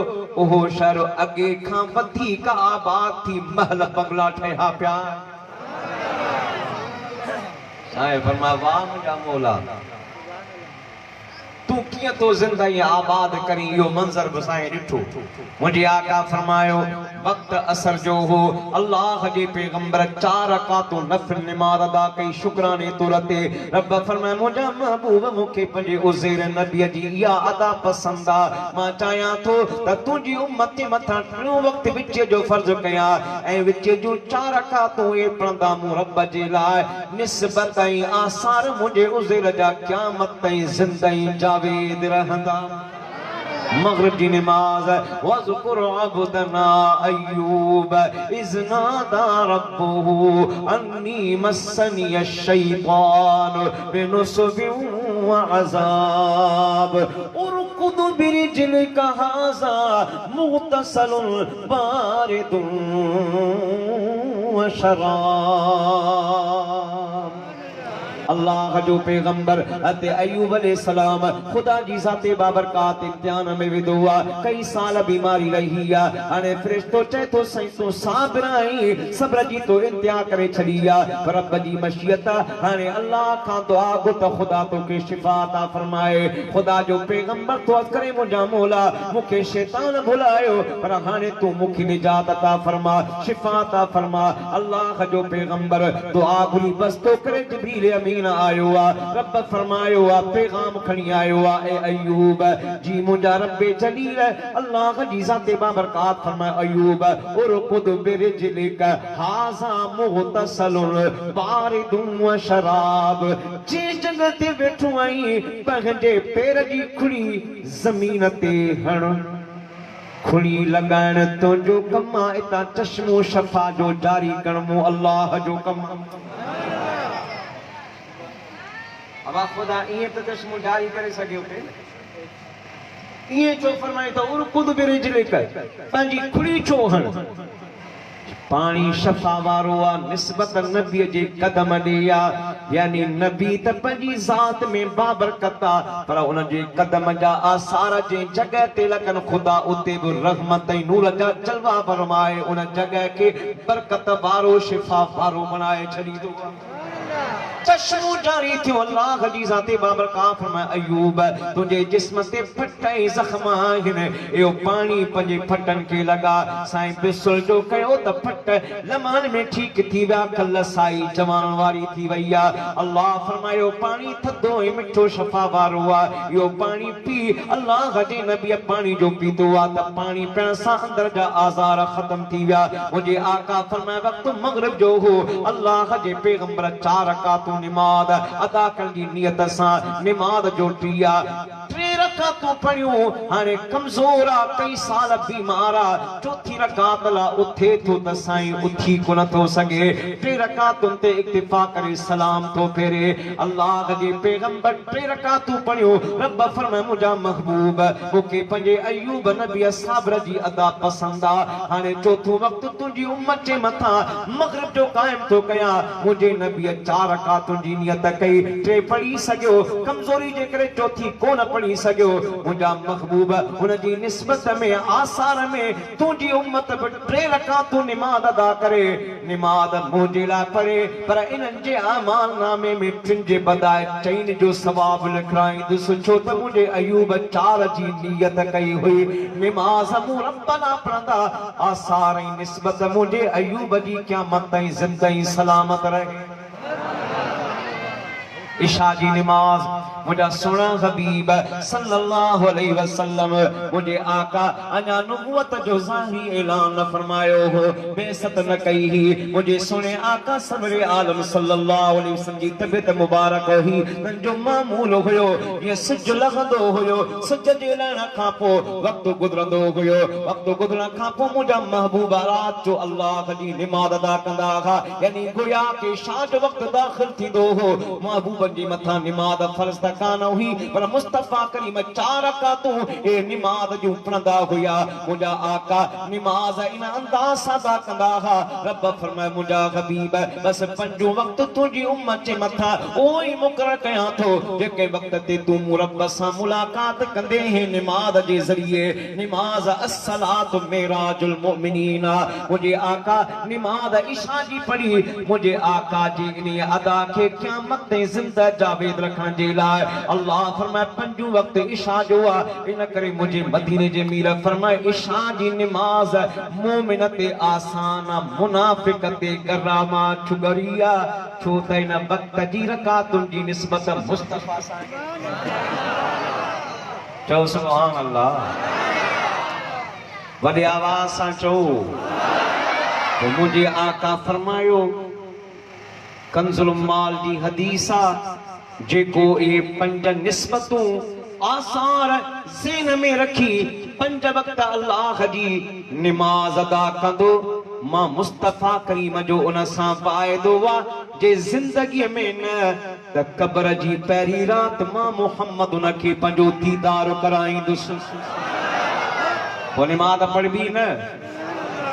उहो शहर अॻे खां वधीक आबाद थी महल बंगला ठहिया पिया साईं फरमाया वाह मुंहिंजा मौला तू कीअं तो ज़िंदगी आबाद करी इहो मंज़र बि साईं ॾिठो मुंहिंजे आका फरमायो वक़्त असर जो हो अल्लाह जे पैगंबर 4 रकातूं नफ़िल निमाज़ अदा कई शुक्राने तौर ते रब फरमाए मुंहिंजा महबूब मूंखे पंहिंजे उज़ैर नबीअ जी इहा अदा पसंदि आहे मां चाहियां थो त तुंहिंजी उम्मत जे मथां टियों वक़्तु विच जो फ़र्ज़ कयां ऐं विच जूं 4 रकातूं इहे पढ़ंदा मूं रब जे लाइ निस्बत ऐं आसार मुंहिंजे उज़ैर जा क़यामत ताईं ज़िंदगी जावेद रहंदा मग़रिब जी नमाज़ वज़कुर अब्दना अय्यूब इज़ नादा रब्बहु अन्नी मस्सनी अश-शैतान बिनुस्बिन व अज़ाब उरकुद बिरिजलिका हाज़ा मुग़तसलुन बारिदुन व शराब अल्लाह जो पैगंबर हज़रत अय्यूब अलैहिस्सलाम खुदा जी ज़ाते बाबरकात इम्तिहान में विधो आहे कई साल बीमारी रही आहे हाणे फ़रिश्तो चए थो साईं तूं साबिर आहीं सब्र जी तो इंतिहा करे छॾी आहे पर रब जी मशीयत हाणे अल्लाह खां दुआ घुर त ख़ुदा तोखे शिफ़ा अता फरमाए खुदा जो पैगंबर तो करे मुंहिंजा मौला मूंखे शैतान भुलायो पर हाणे तूं मूंखे निजात अता फरमा शिफ़ा अता फरमा अल्लाह जो पैगंबर दुआ घुरी बस तो करे जिब्रील अमीन आयो रब फरमायो पैगाम खणी आयो ए अय्यूब जी मुंहिंजा रब्बे जलील अल्लाह जी ज़ाते बाबरकात फरमाए अय्यूब उरकुद बिरिजलिक हाज़ा मुग़तसलुन बारिदुन व शराब जे जगह ते वेठो आहीं पंहिंजे पेर जी खुड़ी ज़मीन ते हण खुड़ी लगाइण तुंहिंजो कमु आहे इतां चश्मो शफ़ा जो जारी करणो अल्लाह जो कमु अब खुदा इएं त चश्मो जारी करे सघियो पे इएं छो फरमाए त उरकुद बिरिजलिक पंहिंजी खुड़ी छो हण पानी शफा वारो आ निस्बत नबी जे कदम दिया यानी नबी त पंहिंजी ज़ात में बाबरकत आ पर उन जे कदम जा आसार जे जगह ते लगन खुदा उते भी रहमत ऐं नूर जा जलवा फरमाए उन जगह के बरकत वारो शिफा वारो बनाए छॾींदो चश्मो जारी थियो अल्लाह जी ज़ाते बाबरकत फरमाए अयूब तुझे जिस्म ते फट ऐं ज़ख्म आहिनि इहो पानी पंहिंजे फटन के लगा साईं बिस्ल जो कयो त फट लमान में ठीक थी विया कल साई जवान वारी थी वई आहे अल्लाह फरमायो पानी थधो ऐं मिठो शफा वारो आहे इहो पानी पी अल्लाह जे नबी पानी जो पीतो आहे त पानी पियण सां अंदर जा आज़ार ख़त्म थी विया मुंहिंजे आका फरमाए वक़्तु मग़रिब जो हो अल्लाह जे पैगंबर 4 रकातूं निमाज़ अदा करण जी नियत सां निमाज़ जो टिया 3 रकातूं पढ़ियूं हाणे कमज़ोर आ कई साल बीमार आ चौथी रकात ला उथे थो त साईं उथी को नथो सघे 3 रकातुनि ते इक्तिफा करे सलाम थो फेरे अल्लाह जे पैगंबर 3 रकातूं पढ़ियूं रब फरमाए मुंहिंजा महबूब मूंखे पंहिंजे अयूब नबी साबिर जी अदा पसंद आ हाणे चौथों वक़्तु तुंहिंजी उम्मत जे मथां मग़रिब जो क़ाइम थो कयां मुंहिंजे नबी 4 रकातुनि जी नियत कई 3 पढ़ी सघियो कमज़ोरी जे करे चौथी कोन पढ़ी सघियो मुंहिंजा महबूब हुन जी निस्बत में आसार में तुंहिंजी उम्मत बि 3 रकातूं निमाज़ अदा करे निमाज़ मुंहिंजे लाइ पढ़े पर इन्हनि जे अमाल नामे में 3 जे बदाए 4 जो सवाब लिखाईंदुसि छो त मुंहिंजे अयूब 4 जी नियत कई हुई निमाज़ मूं रब्बना पढ़ंदा आसार ऐं निस्बत मुंहिंजे अयूब जी क़यामत ताईं ज़िंदगी सलामत रहे इशा जी नमाज मुझा सोना हबीब सल्लल्लाहु अलैहि वसल्लम मुझे आका अना नबुवत जो ज़ाहिर ऐलान फरमायो हो बेसत न कई ही मुझे सुने आका सबरे आलम सल्लल्लाहु अलैहि वसल्लम जी तबियत मुबारक ही जो मामूल हुयो ये सज लगंदो हुयो सज जे लण खां पो वक्त गुजरंदो हुयो वक्त गुजरण खां पो मुझा महबूब रात जो अल्लाह जी नमाज अदा कंदा हा यानी गोया के शाद वक्त दाखिल थींदो हो महबूब जी मथा नमाज फर्ज त कान हुई पर मुस्तफा करीम 4 रकातूं ए नमाज जो पढ़ंदा हुया मुंहिंजा आका नमाज इन अंदाज़ सां अदा कंदा हा रब फरमाए मुंहिंजा हबीब बस 5 वक्त तुंहिंजी उम्मत जे मथा उहो ई मुक़रर कयां थो जेके वक्त ते तूं रब सां मुलाकात कंदे हैं नमाज जे ज़रिए नमाज अस्सलातु मेराजुल मुमिनीन मुंहिंजे आका नमाज इशा जी पढ़ी मुंहिंजे आका जी इन अदा खे क़यामत ते ज़िंदा जावेद रखण जे लाइ अल्लाह फरमाए 5 वक्त इशा जो आ इन करे मुझे मदीने जे मीर फरमाए इशा जी नमाज मोमिन ते आसान मुनाफिक ते गरामा छुगरिया छो त इन वक्त जी रकातुन जी निस्बत मुस्तफा सां चओ सुभान अल्लाह वॾे आवाज़ सां चओ तो मुझे आका फरमायो कंजुल माल जी हदीसा जेको ये 5 निस्बतूं आसार ज़हन में रखी 5 वक्त अल्लाह जी नमाज अदा कंदो मां मुस्तफा करीम जो उन सां वाइदो वा जे जिंदगी में न त कब्र जी पहिरीं रात मां मोहम्मद उन खे पंहिंजो दीदार कराईंदुसि वो नमाज पढ़बी न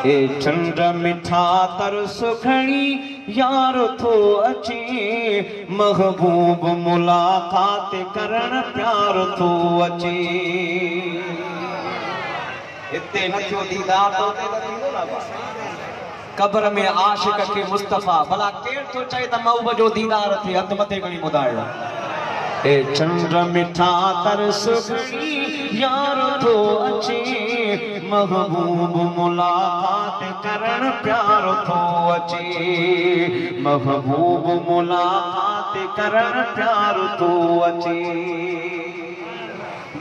ए चंद्र मिठा तरस खणी यार थो अचे महबूब मुलाकात करण प्यार थो अचे इते नथो दीदार तो कब्र में आशिक के मुस्तफा भला केर तो चए त महबूब जो दीदार थे हथ मथे खणी ॿुधायो ए चंद्र मिठा तरस खणी यार थो अचे महबूब मुलाकात करण प्यार थो अचे महबूब मुलाकात करण प्यार थो अचे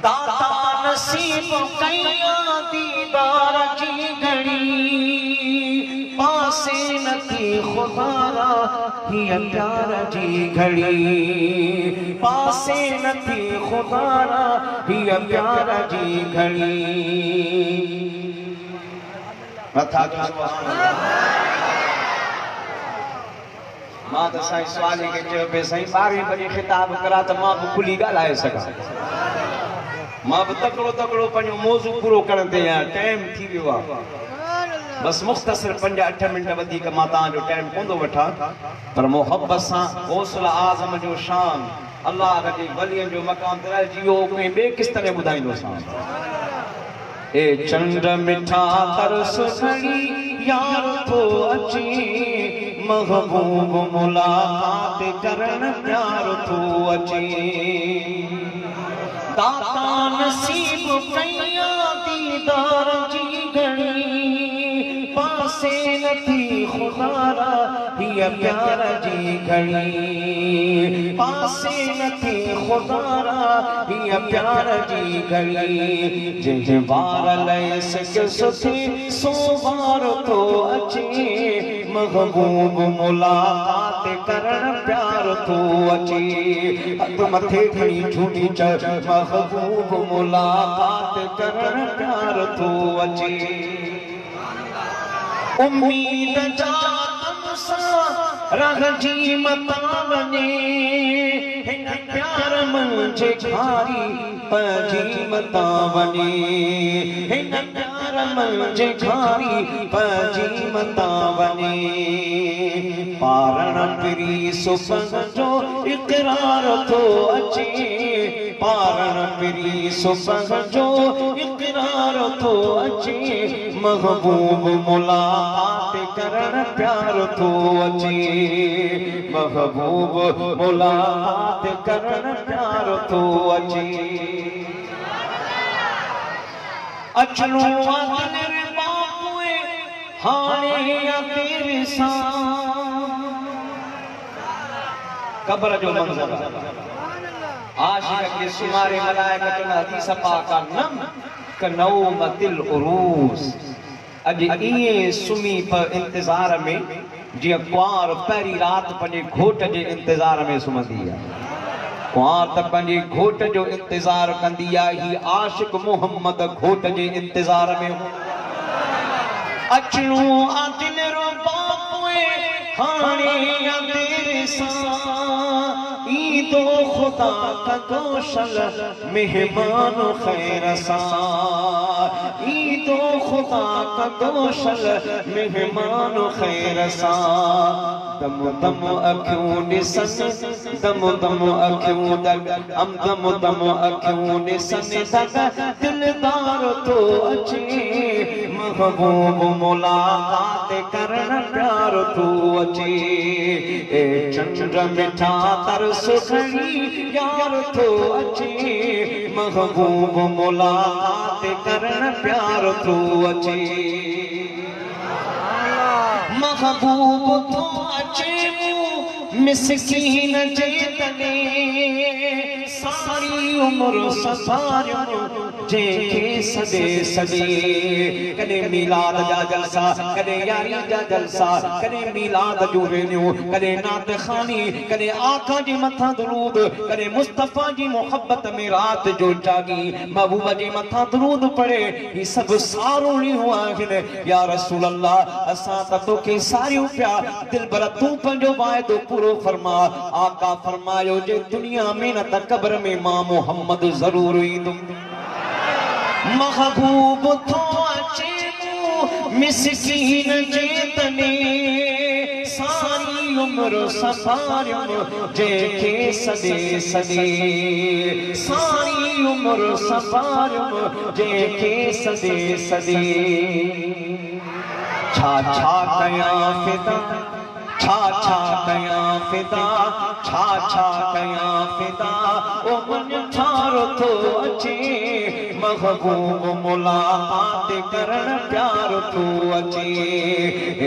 दाता नसीब कया दीदार जी घड़ी पासे नथी खुदारा हिय प्यार जी घड़ी पासे नथी खुदारा हिय प्यार जी घड़ी मथा जो सुभान मां त साईं सवाल के चयो पे साईं 12 बजे खिताब करा त मां बि खुली ॻाल्हाए सघां मां बि तकड़ो पंहिंजो मौज़ू पूरो करण ते आहियां टाइम थी वियो आहे बस मुख़्तसिर 5-8 मिंट वधीक मां तव्हांजो टाइम कोन थो वठां पर मोहब्बत सां गौसल आज़म जो शान अल्लाह जे वलियनि जो मक़ाम तराइजी वियो कंहिं ॿिए किस्त में ॿुधाईंदोसां ए चंड मिठा तरस खणी यार थो अचे महबूब मुलाकात करण प्यार थो अचे दाता नसीब कया दीदार जी घड़ी पासे नथी खुदारा हिय प्यार जी घड़ी पासे नथी खुदारा हिय प्यार जी घड़ी जे वार लय सके सुठी सो वार तो अचे महबूब मुलाकात करण प्यार तो अचे हथ मथे खणी झूठी चढ़ महबूब मुलाकात करण प्यार तो अचे उम्मीद जा तमसा रहिजी मता वञे हिन प्यार मंझि खारी पइजी मता वञे हिन प्यार मंझि खारी पइजी मता वञे पारण पिरी सुबह जो इक़रार थो अचे पारण पिरी सुबह जो इक़रार थो अचे महबूब मुलाकात करण प्यार थो अचे महबूब मुलाकात करण प्यार थो अचे अचणो आहे बापुए हाणे तेरे सां कब्र जो मंज़र आशिक़ के शुमारे मलाइकतुल हदीस पाक नम कनौमतिल उरूस अज इए सुमी पर इंतजार में जी कुआर पहिरी रात पंहिंजे घोट जे इंतजार में सुम्हंदी आहे कुआर त पंहिंजे घोट जो इंतजार कंदी आहे ही आशिक़ मोहम्मद घोट जे इंतजार में अचणो आ दिल रो बापुए हाणे तेरे सां ईदो खुदा का दोशल मेहमान खैर सां ईदो खुदा का दोशल मेहमान खैर सां दम दम अखियूं ॾिसनि दम दम अखियूं दग हम दम दम अखियूं ॾिसनि दग दिलदार थो अचे महबूब मुलाकात करण प्यार थो अचे ए चंड मिठा तरस खणी यार थो अचे महबूब मुलाकात करण प्यार थो अचे महबूब थो अचे मिस्कीन जे तने सारी उम्र सफारियो जेके सदे सदे कदे मिलाद जा जलसा कदे यारी जा जलसा कदे मिलाद जो वेनियो कदे नात खानी कदे आका जी मथा दरूद कदे मुस्तफा जी मोहब्बत में रात जो जागी महबूबा जी मथा दरूद पढ़े ये सब सारोणी हुआ है या रसूल अल्लाह असा तो के सारियो प्या दिल भर तू पंजो वायदो पूरो फरमा आका फरमायो जे दुनिया में न त कब्र में मां मोहम्मद जरूर ईंदुम महबूब थो अचे मिस्कीन जे तने सारी उम्र सफारियो जेके सदे सदे सारी उम्र सफारियो जेके सदे सदे छा छा कया फिदा छा छा कया फिदा छा छा कया फिदा ओ मन ठारो थो अचे महबूब मुलाकात करण प्यार थो अचे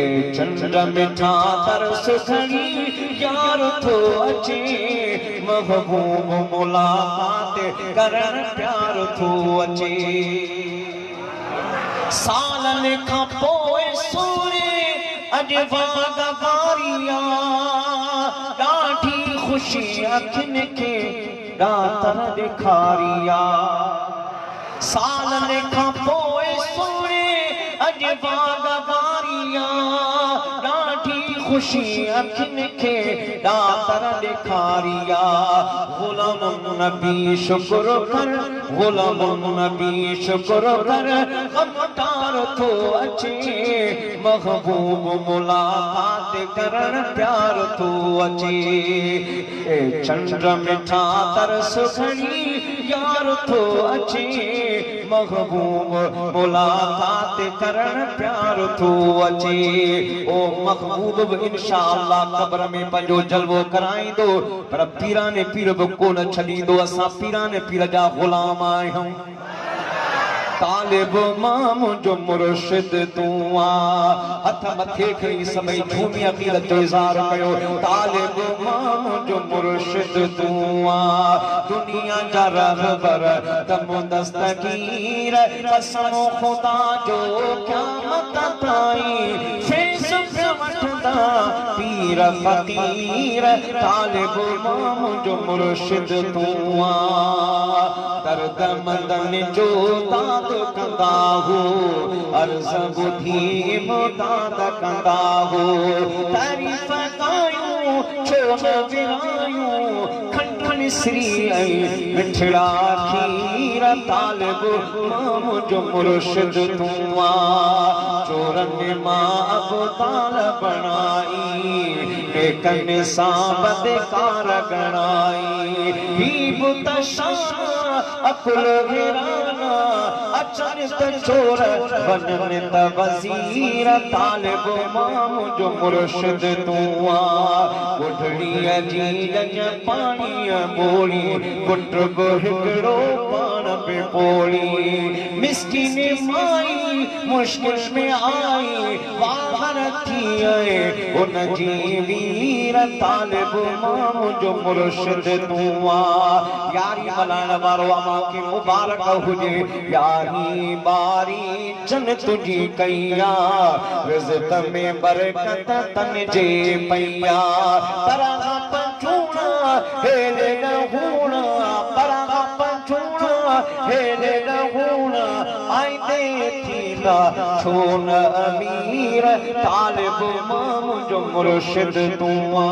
ए चंड मिठा तरस खणी यार थो अचे महबूब मुलाकात करण प्यार थो अचे सालन खां पोइ सूरे अॼु वागा वारिया ॾाढी ख़ुशी अखियुनि खे ॾातर ॾेखारिया सालनि खां पोइ सूरे अॼु वागा वारिया ॾाढी खुशी अखिन खे दातर ॾेखारिया गुलाम नबी शुक्र कर गुलाम नबी शुक्र कर ग़मतार थो अचे महबूब मुलाकात करण प्यार थो अचे ए चंड मिठा तरस खणी यार थो अचे महबूब मुलाकात करण प्यार थो अचे ओ महबूब बि इंशाअल्लाह क़ब्र में पंहिंजो जलवो कराईंदो पर पीराने पीर बि कोन छॾींदो असां पीराने पीर जा ग़ुलाम आहियूं तालिब मां मुंहिंजो मुर्शिद तूं आ हथ मथे खणी सभई झूमी अक़ीदत जो इज़हार कयो तालिब मां मुंहिंजो मुर्शिद तूं आ दुनिया जा रहबर तम दस्तगीर कसम खुदा जो क़यामत ताईं फेस पे वठंदा पीर फ़कीर तालिब मां मुंहिंजो मुर्शिद तूं आ दर्द मंदन जो दाद कंदा हो अर्ज़ ॿुधी मुदाद कंदा हो तारीफ़ कयूं छो न विरायूं खंडन श्री ऐं मिठड़ा खीर तालिब मां मुंहिंजो मुर्शिद तूं आ चोरनि मां अबताल बणाई नेकनि सां बदकार गणाई ही बुत शाह अकुल वीराना अचन त चोर बननि त वज़ीर तालिब मां मुंहिंजो मुर्शिद तूं आ ॿुढड़ीअ जी ॼञ पाणीअ ॿोड़ी पुट बि हिकिड़ो पाण बि ॿोड़ी मिस्किन माई मुश्किल में आई वाहर थी आए उन जी वीर तालिब मां मुंहिंजो मुर्शिद तूं आ यारी मल्हाइण वारो अमा खे मुबारक हुजे यारी बारी जन तुंहिंजी कईया रिज़्क़ में बरकत तन जे पईया परां पंचूणा हेले न हूणा परां पंचूणा हेले न हूणा आईंदे थींदा छो न अमीर तालिब मां मुंहिंजो मुर्शिद तूं आ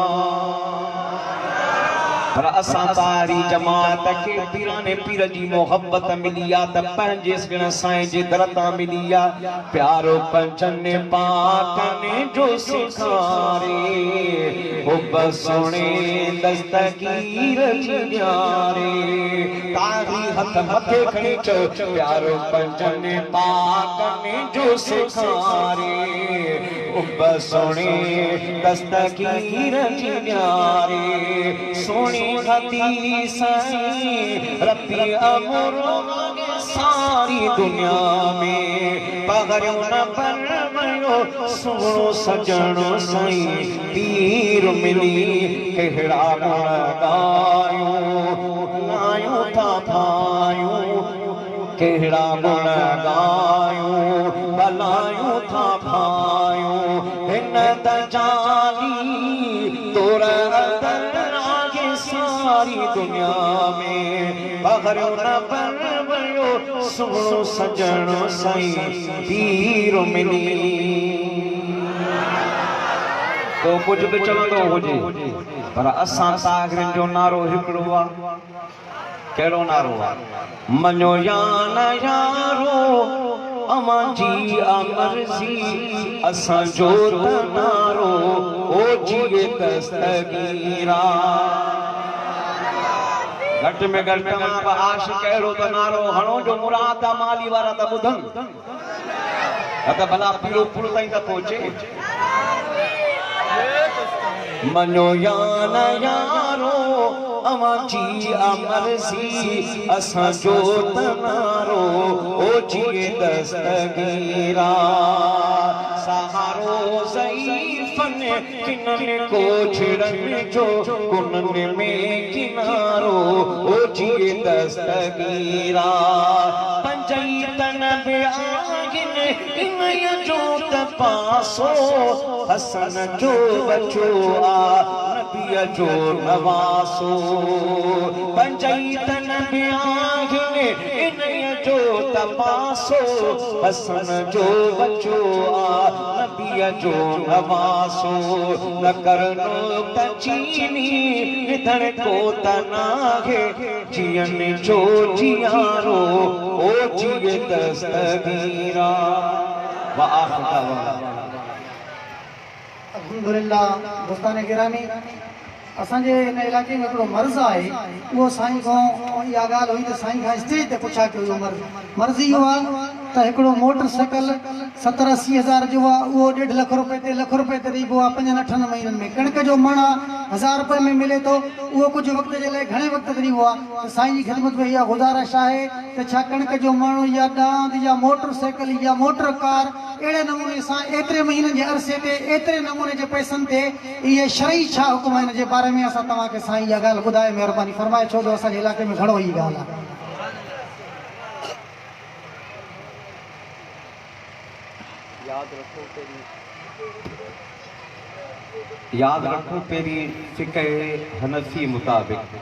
पर असां तारी जमात खे पीराने पीर जी मोहब्बत मिली आहे त पंहिंजे सिण साईं जे दर तां मिली आहे प्यारो पंजनि पाकनि जो सिखारे हुब सुणे दस्तगीर जी न्यारे तारी हथ मथे खणी चओ प्यारो पंजनि पाकनि जो सिखारे हुब सुणे दस्तगीर जी न्यारे सोनी हदीस रब्बी अमर सारी दुनिया में पगरियो न परमयो सोनो सजणो साईं पीर मिली कहिड़ा गुण गायूं था भायूं कहिड़ा गुण गायूं भलायूं था भायूं हिन दजाली तोर सारी दुनिया में बगरियो न परमयो सोनो सजणो साईं पीर मिली तो कुछ भी चलंदो हुजे पर असां सागरनि जो नारो हिकिड़ो आहे कहिड़ो नारो आहे मञो या न यारो अमां जी अमरज़ी असांजो त नारो ओ जिए दस्तगीरा घट में घट तव्हां आश कहिड़ो त नारो हणो जो मुराद माली वारा त ॿुधनि त भला पीरो पुर ताईं त पहुचे मञो या न यारो अमां जी अमरज़ी असांजो त नारो ओ जिए दस्तगीरा सहारो ज़ईफ़न किननि को छिड़नि जो कुननि में किनारो ओ जिए दस्तगीरा पंजई तन बि आहिनि इन्हीअ जो त पासो हसन जो बचो आ नबीअ जो नवासो पंजई तन बियाहिने इन्हीअ जो तपासो हसन जो बचो आ नबीअ जो नवासो न करनो तचीनी निधन को तनागे जियन जो जियारो ओ जिए दस्तगीरा अल्हम्दुलिल्लाह। दोस्तान गिरामी असांजे इन इलाइक़े में हिकिड़ो मर्ज़ आहे उहो साईं खां इहा ॻाल्हि हुई त साईं खां स्टेज ते पुछा कयो इहो मर्ज़ इहो आहे त हिकिड़ो मोटरसाइकिल 70-80 हज़ार जो आहे उहो 1.5 लख रुपए ते ॾिबो आहे 5-8 महीननि में। कणिक जो मण 1000 रुपए में मिले थो उहो कुझु वक़्त जे लाइ घणे वक़्त ते ॾिबो आहे। त साईं जी ख़िदमत में इहा गुज़ारिश आहे त छा कणिक जो मण या ॾांद या मोटरसाइकिल या मोटर कार अहिड़े नमूने सां एतिरे महीननि जे अरसे ते एतिरे नमूने जे पैसनि ते इहे शरई छा हुकुम आहिनि जे बारे में असां तव्हांखे साईं इहा ॻाल्हि ॿुधाए महिरबानी फरमाए छो जो असांजे इलाइक़े में घणो ई ॻाल्हि आहे। याद रखो पेरी फिक़ह हनफी मुताबिक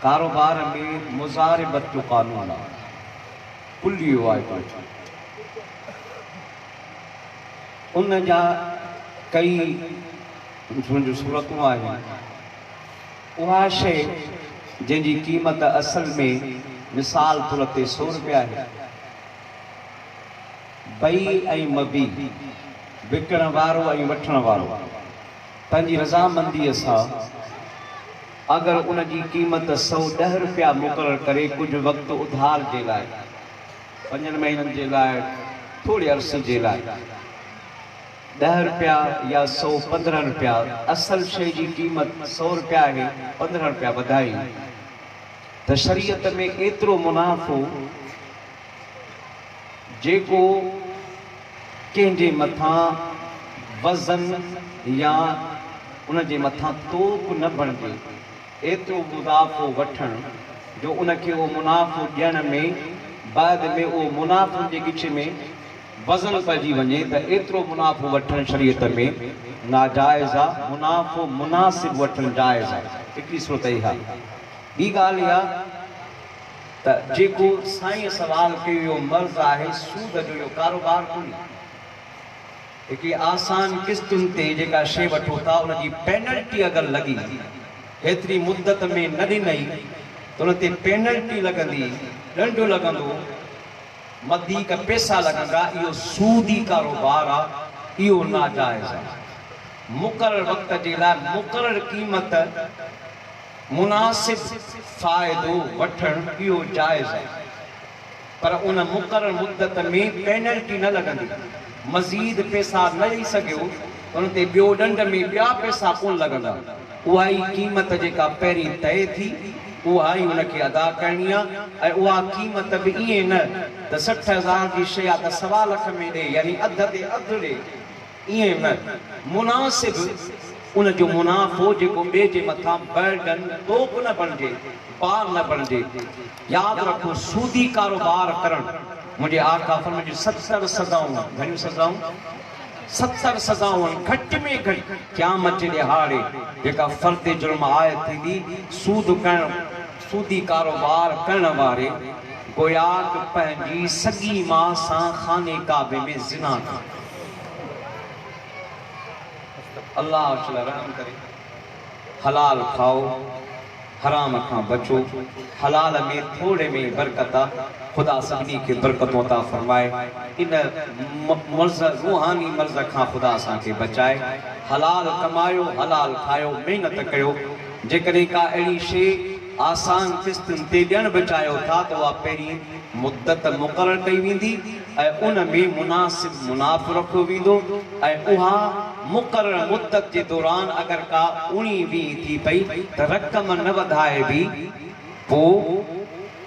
कारोबार में मुज़ारिबत जो कानून आहे कुल्ली वाइदो उन जा कई जो सूरतूं आहिनि उहा शइ जंहिंजी क़ीमत असल में मिसाल तौर ते 100 रुपया आहे बई ऐं मबी विकण वारो ऐं वठण वारो पंहिंजी रज़ामंदीअ सां अगरि उन जी क़ीमत 110 रुपया मुक़ररु करे कुझु वक़्तु उधार जे लाइ 5 महीननि जे लाइ थोरे अरसे जे लाइ 10 रुपया या 115 रुपया असल शइ जी क़ीमत 100 रुपया आहे 15 रुपया वधाई त शरीयत में एतिरो मुनाफ़ो जेको कंहिंजे मथां वज़न या उन जे मथां तोप न बणिजे एतिरो मुनाफ़ो वठणु जो उनखे उहो मुनाफ़ो ॾियण में बाद में उहो मुनाफ़ो जे विच में वज़न पइजी वञे त एतिरो मुनाफ़ो वठणु शरीयत में नाजाइज़ आहे। मुनाफ़ो मुनासिब वठणु जाइज़ आहे। हिकिड़ी सूरत इहा। ॿी ॻाल्हि इहा त जेको साईं सवाल कयो इहो मर्ज़ आहे सूद जो इहो कारोबार कोन्हे हिकिड़ी आसान किस्तुनि ते जेका शइ वठो था उनजी पेनल्टी अगरि लॻी हेतिरी मुद्दत में न ॾिनई त उन ते पेनल्टी लॻंदी ॾंडो लॻंदो वधीक पैसा लॻंदा इहो सूदी कारोबार आहे इहो नाजाइज़ आहे। मुक़ररु वक़्त जे लाइ मुक़ररु क़ीमत मुनासिब फ़ाइदो वठणु इहो जाइज़ आहे पर उन मुक़ररु मुद्दत में पेनल्टी न लॻंदी मज़ीद पैसा न ॾेई सघियो उन ते ॿियो ॾंड में ॿिया पैसा कोन लॻंदा उहा ई क़ीमत जेका पहिरीं तइ थी उहा ई उनखे अदा करणी आहे ऐं उहा क़ीमत बि ईअं न त 60,000 जी शइ आहे त 1.25 लख में ॾे यानी अधु ते अधु ॾे ईअं न मुनासिब उन जो मुनाफ़ो जेको ॿिए जे मथां बर्डन तोप न बणिजे पार न बणिजे। यादि रखो सूदी कारोबार करणु मुंहिंजे आका फरमाइनि 70 सज़ाऊं घणियूं सज़ाऊं 70 सज़ाऊं घटि में घटि क़यामत जे ॾिहाड़े जेका फ़र्द जुर्म आहे थींदी सूद करणु सूदी कारोबार करण वारे गोया पंहिंजी सॻी माउ सां खाने काबे में ज़िना कयो। अल्लाह रहम करे हलाल खाओ हराम खां बचो हलाल में थोड़े में बरकत आहे खुदा सभिनी खे बरकतूं अता फरमाए इन मर्ज़ रूहानी मर्ज़ खां खुदा असांखे बचाए हलाल कमायो हलाल खायो महिनत कयो जेकॾहिं का अहिड़ी शइ आसान किस्तुनि ते ॾियणु बि चाहियो था त उहा पहिरीं मुद्दत मुक़ररु कई वेंदी ऐं उन में मुनासिब मुनाफ़ो रखियो वेंदो ऐं उहा मुक़ररु मुद्दत जे दौरान अगरि का 19-20 थी पई त रक़म न वधाइबी पोइ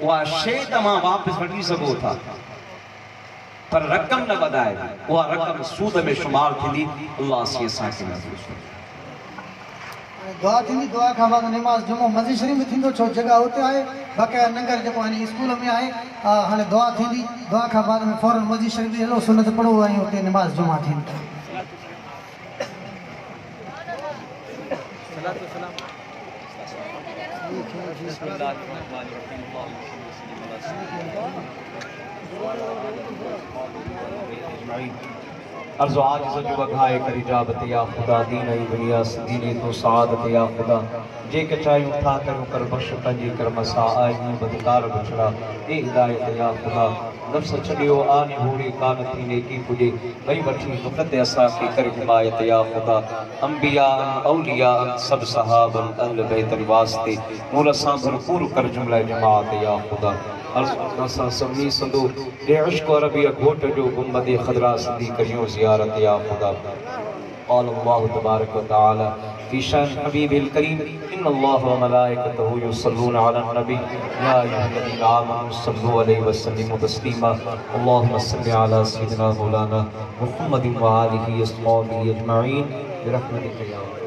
उहा शइ तव्हां वापसि वठी सघो था पर रक़म न वधाइबी उहा रक़म सूद में शुमार थींदी। अल्लाह सी असांखे महफ़ूज़ करे दुआ थींदी दुआ खां बाद नमाज़ जुमो मस्जिद शरीफ़ में थींदो छो जगह उते आहे बक़ाया नंगर जेको हाणे स्कूल में आहे हाणे दुआ थींदी दुआ खां बाद में फौरन मस्जिद शरीफ़ में हलो सुन्नत पढ़ो ऐं उते नमाज़ जुमा थींदी। अर्ज़ आज जो वघाए कर इजाबत या खुदा दीन ई दुनिया दीनी तो सादत या खुदा जे के चायूं था करूं कर बख्श पंजी कर मसा आई बदकार बचड़ा ए हिदायत या खुदा नफ्स छड़ियो आनी होड़ी कान थी नेकी पुजे वही वठी वक़्त असा के कर हिमायत या खुदा अंबिया औलिया सब सहाबन अहल बैत वास्ते मूल सा भरपूर कर जुमला जमात या खुदा असा समी संदो दे इश्क और अभी घोट जो गुंबद खदरा सदी करियो जियारत या खुदा قال الله تبارك وتعالى في شان حبيب الكريم ان الله وملائكته يصلون على النبي يا ايها الذين امنوا صلوا عليه وسلموا تسليما اللهم صل على سيدنا مولانا محمد وآله وصحبه اجمعين برحمتك يا